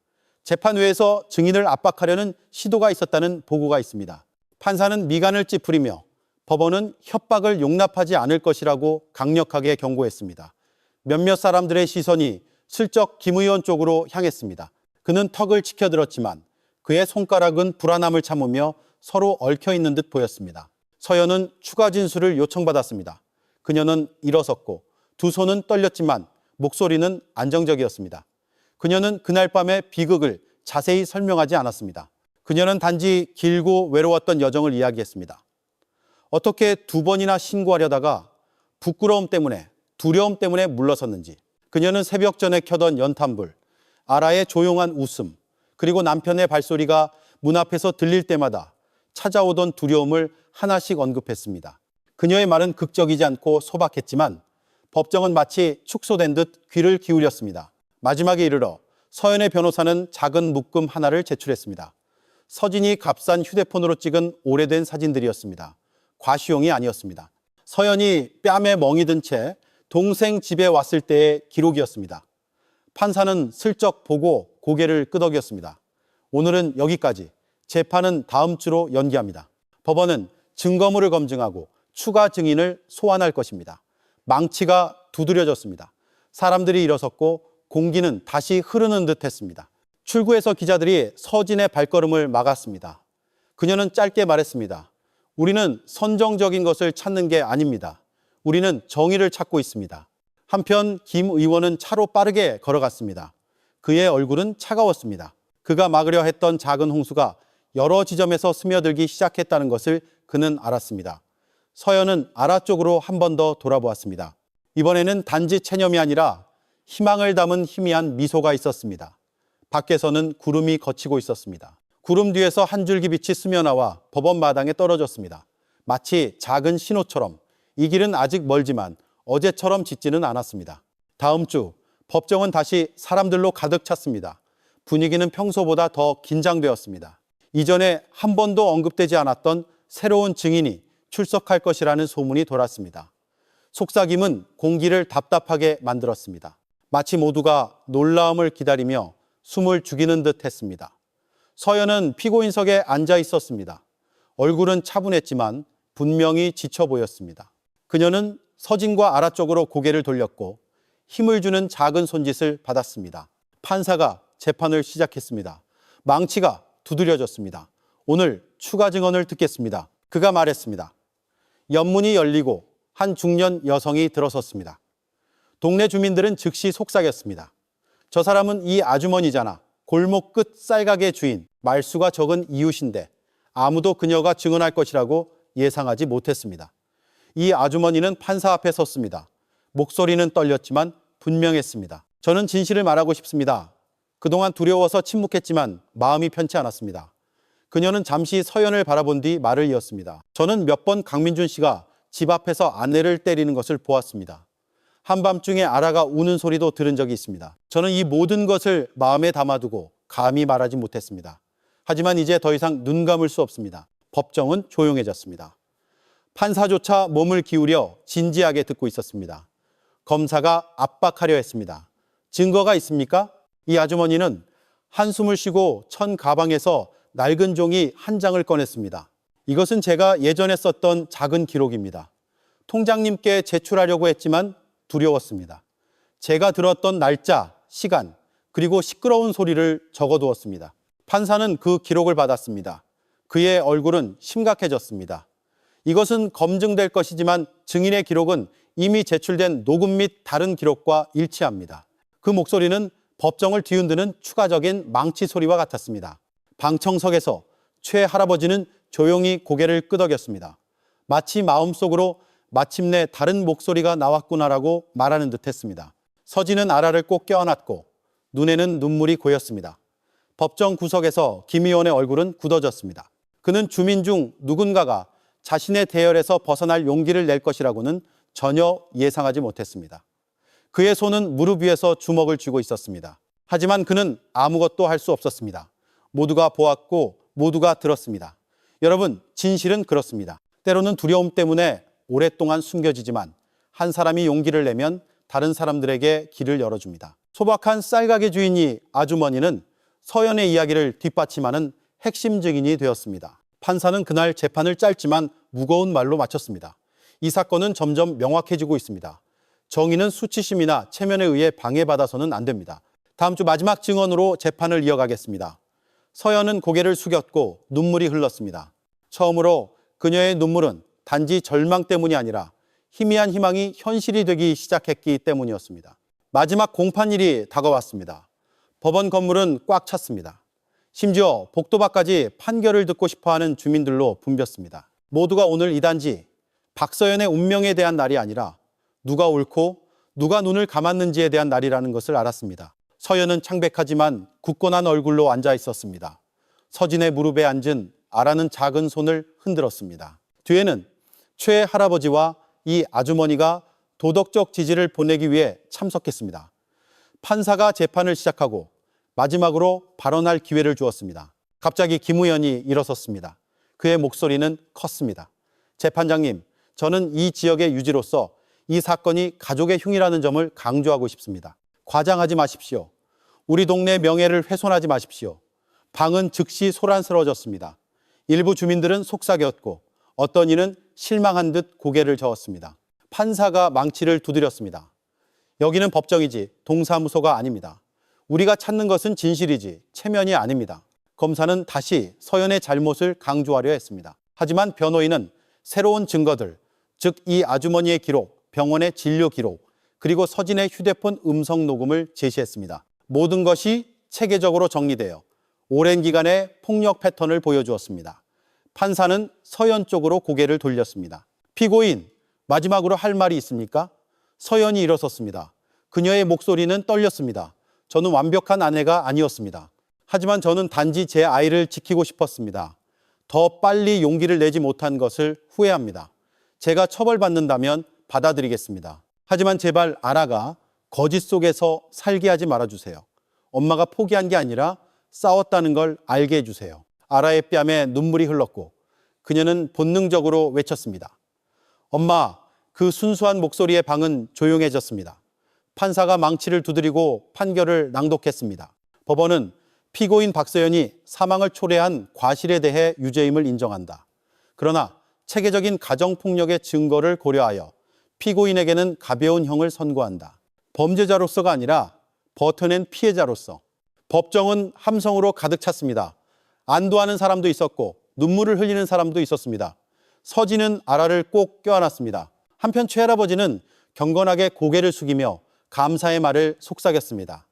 S1: 재판회에서 증인을 압박하려는 시도가 있었다는 보고가 있습니다. 판사는 미간을 찌푸리며 법원은 협박을 용납하지 않을 것이라고 강력하게 경고했습니다. 몇몇 사람들의 시선이 슬쩍 김 의원 쪽으로 향했습니다. 그는 턱을 치켜들었지만 그의 손가락은 불안함을 참으며 서로 얽혀있는 듯 보였습니다. 서연은 추가 진술을 요청받았습니다. 그녀는 일어섰고 두 손은 떨렸지만 목소리는 안정적이었습니다. 그녀는 그날 밤의 비극을 자세히 설명하지 않았습니다. 그녀는 단지 길고 외로웠던 여정을 이야기했습니다. 어떻게 2번이나 신고하려다가 부끄러움 때문에, 두려움 때문에 물러섰는지, 그녀는 새벽 전에 켜던 연탄불, 아라의 조용한 웃음, 그리고 남편의 발소리가 문 앞에서 들릴 때마다 찾아오던 두려움을 하나씩 언급했습니다. 그녀의 말은 극적이지 않고 소박했지만 법정은 마치 축소된 듯 귀를 기울였습니다. 마지막에 이르러 서연의 변호사는 작은 묶음 하나를 제출했습니다. 서진이 값싼 휴대폰으로 찍은 오래된 사진들이었습니다. 과시용이 아니었습니다. 서연이 뺨에 멍이 든 채 동생 집에 왔을 때의 기록이었습니다. 판사는 슬쩍 보고 고개를 끄덕였습니다. 오늘은 여기까지. 재판은 다음 주로 연기합니다. 법원은 증거물을 검증하고 추가 증인을 소환할 것입니다. 망치가 두드려졌습니다. 사람들이 일어섰고 공기는 다시 흐르는 듯 했습니다. 출구에서 기자들이 서진의 발걸음을 막았습니다. 그녀는 짧게 말했습니다. 우리는 선정적인 것을 찾는 게 아닙니다. 우리는 정의를 찾고 있습니다. 한편 김 의원은 차로 빠르게 걸어갔습니다. 그의 얼굴은 차가웠습니다. 그가 막으려 했던 작은 홍수가 여러 지점에서 스며들기 시작했다는 것을 그는 알았습니다. 서연은 아라 쪽으로 한 번 더 돌아보았습니다. 이번에는 단지 체념이 아니라 희망을 담은 희미한 미소가 있었습니다. 밖에서는 구름이 걷히고 있었습니다. 구름 뒤에서 한 줄기 빛이 스며나와 법원 마당에 떨어졌습니다. 마치 작은 신호처럼 이 길은 아직 멀지만 어제처럼 짙지는 않았습니다. 다음 주 법정은 다시 사람들로 가득 찼습니다. 분위기는 평소보다 더 긴장되었습니다. 이전에 한 번도 언급되지 않았던 새로운 증인이 출석할 것이라는 소문이 돌았습니다. 속삭임은 공기를 답답하게 만들었습니다. 마치 모두가 놀라움을 기다리며 숨을 죽이는 듯 했습니다. 서연은 피고인석에 앉아 있었습니다. 얼굴은 차분했지만 분명히 지쳐 보였습니다. 그녀는 서진과 아라 쪽으로 고개를 돌렸고 힘을 주는 작은 손짓을 받았습니다. 판사가 재판을 시작했습니다. 망치가 두드려졌습니다. 오늘 추가 증언을 듣겠습니다. 그가 말했습니다. 연문이 열리고 한 중년 여성이 들어섰습니다. 동네 주민들은 즉시 속삭였습니다. 저 사람은 이 아주머니잖아. 골목 끝 쌀가게 주인, 말수가 적은 이웃인데 아무도 그녀가 증언할 것이라고 예상하지 못했습니다. 이 아주머니는 판사 앞에 섰습니다. 목소리는 떨렸지만 분명했습니다. 저는 진실을 말하고 싶습니다. 그동안 두려워서 침묵했지만 마음이 편치 않았습니다. 그녀는 잠시 서연을 바라본 뒤 말을 이었습니다. 저는 몇 번 강민준 씨가 집 앞에서 아내를 때리는 것을 보았습니다. 한밤중에 아라가 우는 소리도 들은 적이 있습니다. 저는 이 모든 것을 마음에 담아두고 감히 말하지 못했습니다. 하지만 이제 더 이상 눈 감을 수 없습니다. 법정은 조용해졌습니다. 판사조차 몸을 기울여 진지하게 듣고 있었습니다. 검사가 압박하려 했습니다. 증거가 있습니까? 이 아주머니는 한숨을 쉬고 천 가방에서 낡은 종이 한 장을 꺼냈습니다. 이것은 제가 예전에 썼던 작은 기록입니다. 통장님께 제출하려고 했지만 두려웠습니다. 제가 들었던 날짜, 시간, 그리고 시끄러운 소리를 적어두었습니다. 판사는 그 기록을 받았습니다. 그의 얼굴은 심각해졌습니다. 이것은 검증될 것이지만 증인의 기록은 이미 제출된 녹음 및 다른 기록과 일치합니다. 그 목소리는 법정을 뒤흔드는 추가적인 망치 소리와 같았습니다. 방청석에서 최 할아버지는 조용히 고개를 끄덕였습니다. 마치 마음속으로 마침내 다른 목소리가 나왔구나라고 말하는 듯 했습니다. 서진은 아라를 꼭 껴안았고 눈에는 눈물이 고였습니다. 법정 구석에서 김 의원의 얼굴은 굳어졌습니다. 그는 주민 중 누군가가 자신의 대열에서 벗어날 용기를 낼 것이라고는 전혀 예상하지 못했습니다. 그의 손은 무릎 위에서 주먹을 쥐고 있었습니다. 하지만 그는 아무것도 할 수 없었습니다. 모두가 보았고 모두가 들었습니다. 여러분, 진실은 그렇습니다. 때로는 두려움 때문에 오랫동안 숨겨지지만 한 사람이 용기를 내면 다른 사람들에게 길을 열어줍니다. 소박한 쌀가게 주인이 아주머니는 서연의 이야기를 뒷받침하는 핵심 증인이 되었습니다. 판사는 그날 재판을 짧지만 무거운 말로 마쳤습니다. 이 사건은 점점 명확해지고 있습니다. 정의는 수치심이나 체면에 의해 방해받아서는 안 됩니다. 다음 주 마지막 증언으로 재판을 이어가겠습니다. 서연은 고개를 숙였고 눈물이 흘렀습니다. 처음으로 그녀의 눈물은 단지 절망 때문이 아니라 희미한 희망이 현실이 되기 시작했기 때문이었습니다. 마지막 공판일이 다가왔습니다. 법원 건물은 꽉 찼습니다. 심지어 복도밖까지 판결을 듣고 싶어하는 주민들로 붐볐습니다. 모두가 오늘 이 단지 박서연의 운명에 대한 날이 아니라 누가 옳고 누가 눈을 감았는지에 대한 날이라는 것을 알았습니다. 서연은 창백하지만 굳건한 얼굴로 앉아 있었습니다. 서진의 무릎에 앉은 아라는 작은 손을 흔들었습니다. 뒤에는 최 할아버지와 이 아주머니가 도덕적 지지를 보내기 위해 참석했습니다. 판사가 재판을 시작하고 마지막으로 발언할 기회를 주었습니다. 갑자기 김 의원이 일어섰습니다. 그의 목소리는 컸습니다. 재판장님, 저는 이 지역의 유지로서 이 사건이 가족의 흉이라는 점을 강조하고 싶습니다. 과장하지 마십시오. 우리 동네의 명예를 훼손하지 마십시오. 방은 즉시 소란스러워졌습니다. 일부 주민들은 속삭였고 어떤 이는 실망한 듯 고개를 저었습니다. 판사가 망치를 두드렸습니다. 여기는 법정이지 동사무소가 아닙니다. 우리가 찾는 것은 진실이지 체면이 아닙니다. 검사는 다시 서연의 잘못을 강조하려 했습니다. 하지만 변호인은 새로운 증거들, 즉 이 아주머니의 기록, 병원의 진료 기록, 그리고 서진의 휴대폰 음성 녹음을 제시했습니다. 모든 것이 체계적으로 정리되어 오랜 기간의 폭력 패턴을 보여주었습니다. 판사는 서연 쪽으로 고개를 돌렸습니다. 피고인, 마지막으로 할 말이 있습니까? 서연이 일어섰습니다. 그녀의 목소리는 떨렸습니다. 저는 완벽한 아내가 아니었습니다. 하지만 저는 단지 제 아이를 지키고 싶었습니다. 더 빨리 용기를 내지 못한 것을 후회합니다. 제가 처벌받는다면 받아들이겠습니다. 하지만 제발 아라가 거짓 속에서 살게 하지 말아주세요. 엄마가 포기한 게 아니라 싸웠다는 걸 알게 해주세요. 아라의 뺨에 눈물이 흘렀고 그녀는 본능적으로 외쳤습니다. 엄마, 그 순수한 목소리의 방은 조용해졌습니다. 판사가 망치를 두드리고 판결을 낭독했습니다. 법원은 피고인 박서연이 사망을 초래한 과실에 대해 유죄임을 인정한다. 그러나 체계적인 가정폭력의 증거를 고려하여 피고인에게는 가벼운 형을 선고한다. 범죄자로서가 아니라 버텨낸 피해자로서. 법정은 함성으로 가득 찼습니다. 안도하는 사람도 있었고 눈물을 흘리는 사람도 있었습니다. 서진은 아라를 꼭 껴안았습니다. 한편 최할아버지는 경건하게 고개를 숙이며 감사의 말을 속삭였습니다.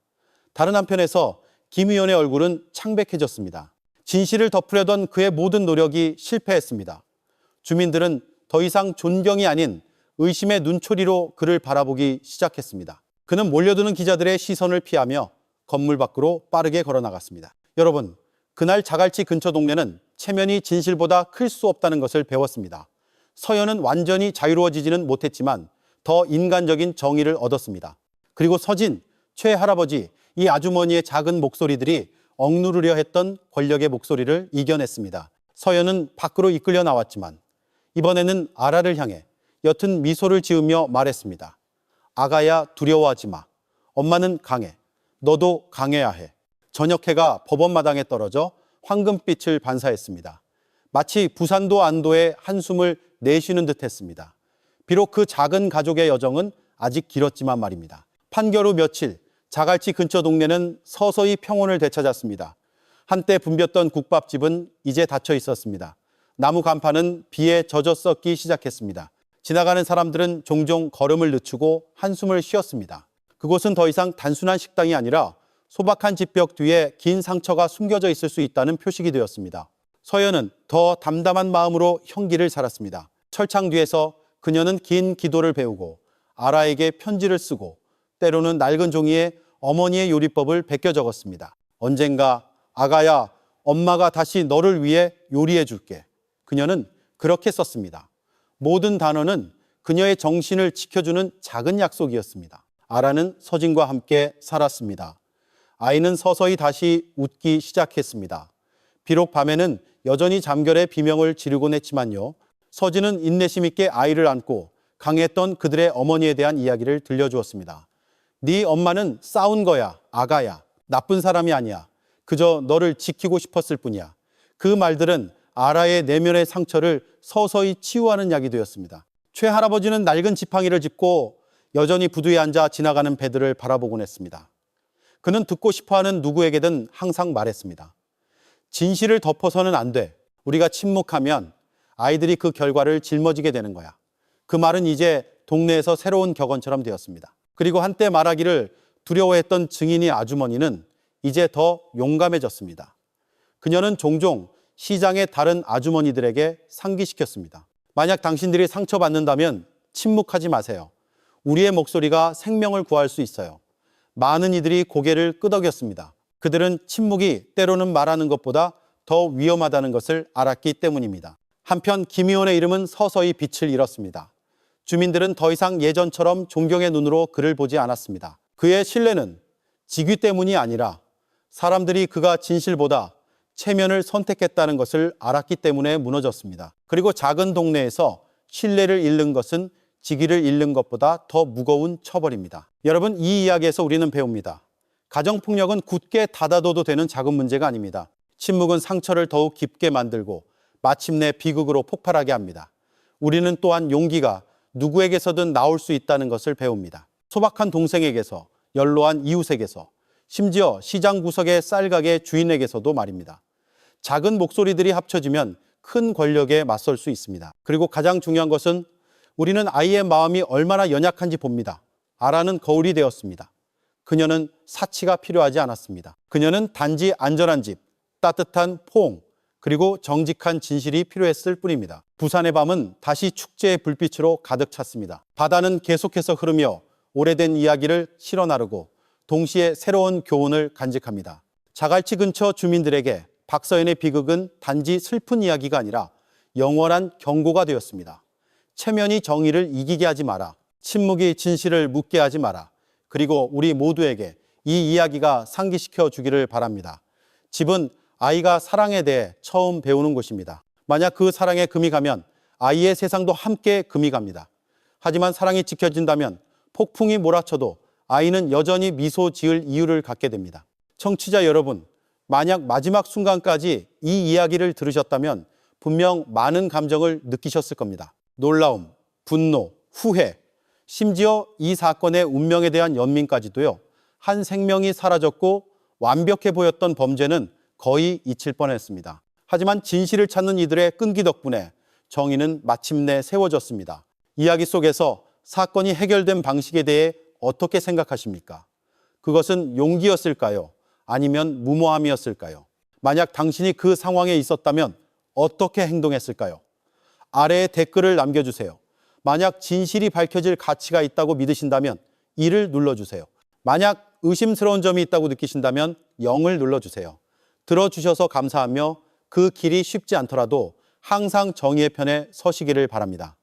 S1: 다른 한편에서 김 의원의 얼굴은 창백해졌습니다. 진실을 덮으려던 그의 모든 노력이 실패했습니다. 주민들은 더 이상 존경이 아닌 의심의 눈초리로 그를 바라보기 시작했습니다. 그는 몰려드는 기자들의 시선을 피하며 건물 밖으로 빠르게 걸어나갔습니다. 여러분, 그날 자갈치 근처 동네는 체면이 진실보다 클 수 없다는 것을 배웠습니다. 서연은 완전히 자유로워지지는 못했지만 더 인간적인 정의를 얻었습니다. 그리고 서진, 최할아버지, 이 아주머니의 작은 목소리들이 억누르려 했던 권력의 목소리를 이겨냈습니다. 서연은 밖으로 이끌려 나왔지만 이번에는 아라를 향해 옅은 미소를 지으며 말했습니다. 아가야, 두려워하지 마. 엄마는 강해. 너도 강해야 해. 저녁 해가 법원 마당에 떨어져 황금빛을 반사했습니다. 마치 부산도 안도의 한숨을 내쉬는 듯 했습니다. 비록 그 작은 가족의 여정은 아직 길었지만 말입니다. 판결 후 며칠, 자갈치 근처 동네는 서서히 평온을 되찾았습니다. 한때 붐볐던 국밥집은 이제 닫혀 있었습니다. 나무 간판은 비에 젖어 썩기 시작했습니다. 지나가는 사람들은 종종 걸음을 늦추고 한숨을 쉬었습니다. 그곳은 더 이상 단순한 식당이 아니라 소박한 집벽 뒤에 긴 상처가 숨겨져 있을 수 있다는 표식이 되었습니다. 서연은 더 담담한 마음으로 형기를 살았습니다. 철창 뒤에서 그녀는 긴 기도를 배우고 아라에게 편지를 쓰고 때로는 낡은 종이에 어머니의 요리법을 베껴 적었습니다. 언젠가 아가야, 엄마가 다시 너를 위해 요리해 줄게. 그녀는 그렇게 썼습니다. 모든 단어는 그녀의 정신을 지켜주는 작은 약속이었습니다. 아라는 서진과 함께 살았습니다. 아이는 서서히 다시 웃기 시작했습니다. 비록 밤에는 여전히 잠결에 비명을 지르곤 했지만요. 서진은 인내심 있게 아이를 안고 강했던 그들의 어머니에 대한 이야기를 들려주었습니다. 네 엄마는 싸운 거야, 아가야. 나쁜 사람이 아니야. 그저 너를 지키고 싶었을 뿐이야. 그 말들은 아라의 내면의 상처를 서서히 치유하는 약이 되었습니다. 최할아버지는 낡은 지팡이를 짚고 여전히 부두에 앉아 지나가는 배들을 바라보곤 했습니다. 그는 듣고 싶어하는 누구에게든 항상 말했습니다. 진실을 덮어서는 안 돼. 우리가 침묵하면 아이들이 그 결과를 짊어지게 되는 거야. 그 말은 이제 동네에서 새로운 격언처럼 되었습니다. 그리고 한때 말하기를 두려워했던 증인이 아주머니는 이제 더 용감해졌습니다. 그녀는 종종 시장의 다른 아주머니들에게 상기시켰습니다. 만약 당신들이 상처받는다면 침묵하지 마세요. 우리의 목소리가 생명을 구할 수 있어요. 많은 이들이 고개를 끄덕였습니다. 그들은 침묵이 때로는 말하는 것보다 더 위험하다는 것을 알았기 때문입니다. 한편 김 의원의 이름은 서서히 빛을 잃었습니다. 주민들은 더 이상 예전처럼 존경의 눈으로 그를 보지 않았습니다. 그의 신뢰는 직위 때문이 아니라 사람들이 그가 진실보다 체면을 선택했다는 것을 알았기 때문에 무너졌습니다. 그리고 작은 동네에서 신뢰를 잃는 것은 직위를 잃는 것보다 더 무거운 처벌입니다. 여러분, 이 이야기에서 우리는 배웁니다. 가정폭력은 굳게 닫아둬도 되는 작은 문제가 아닙니다. 침묵은 상처를 더욱 깊게 만들고 마침내 비극으로 폭발하게 합니다. 우리는 또한 용기가 누구에게서든 나올 수 있다는 것을 배웁니다. 소박한 동생에게서, 연로한 이웃에게서, 심지어 시장 구석의 쌀가게 주인에게서도 말입니다. 작은 목소리들이 합쳐지면 큰 권력에 맞설 수 있습니다. 그리고 가장 중요한 것은 우리는 아이의 마음이 얼마나 연약한지 봅니다. 아라는 거울이 되었습니다. 그녀는 사치가 필요하지 않았습니다. 그녀는 단지 안전한 집, 따뜻한 포옹, 그리고 정직한 진실이 필요했을 뿐입니다. 부산의 밤은 다시 축제의 불빛으로 가득 찼습니다. 바다는 계속해서 흐르며 오래된 이야기를 실어 나르고 동시에 새로운 교훈을 간직합니다. 자갈치 근처 주민들에게 박서연의 비극은 단지 슬픈 이야기가 아니라 영원한 경고가 되었습니다. 체면이 정의를 이기게 하지 마라. 침묵이 진실을 묻게 하지 마라. 그리고 우리 모두에게 이 이야기가 상기시켜 주기를 바랍니다. 집은 아이가 사랑에 대해 처음 배우는 곳입니다. 만약 그 사랑에 금이 가면 아이의 세상도 함께 금이 갑니다. 하지만 사랑이 지켜진다면 폭풍이 몰아쳐도 아이는 여전히 미소 지을 이유를 갖게 됩니다. 청취자 여러분, 만약 마지막 순간까지 이 이야기를 들으셨다면 분명 많은 감정을 느끼셨을 겁니다. 놀라움, 분노, 후회, 심지어 이 사건의 운명에 대한 연민까지도요. 한 생명이 사라졌고 완벽해 보였던 범죄는 거의 잊힐 뻔했습니다. 하지만 진실을 찾는 이들의 끈기 덕분에 정의는 마침내 세워졌습니다. 이야기 속에서 사건이 해결된 방식에 대해 어떻게 생각하십니까? 그것은 용기였을까요? 아니면 무모함이었을까요? 만약 당신이 그 상황에 있었다면 어떻게 행동했을까요? 아래에 댓글을 남겨주세요. 만약 진실이 밝혀질 가치가 있다고 믿으신다면 1을 눌러주세요. 만약 의심스러운 점이 있다고 느끼신다면 0을 눌러주세요. 들어주셔서 감사하며 그 길이 쉽지 않더라도 항상 정의의 편에 서시기를 바랍니다.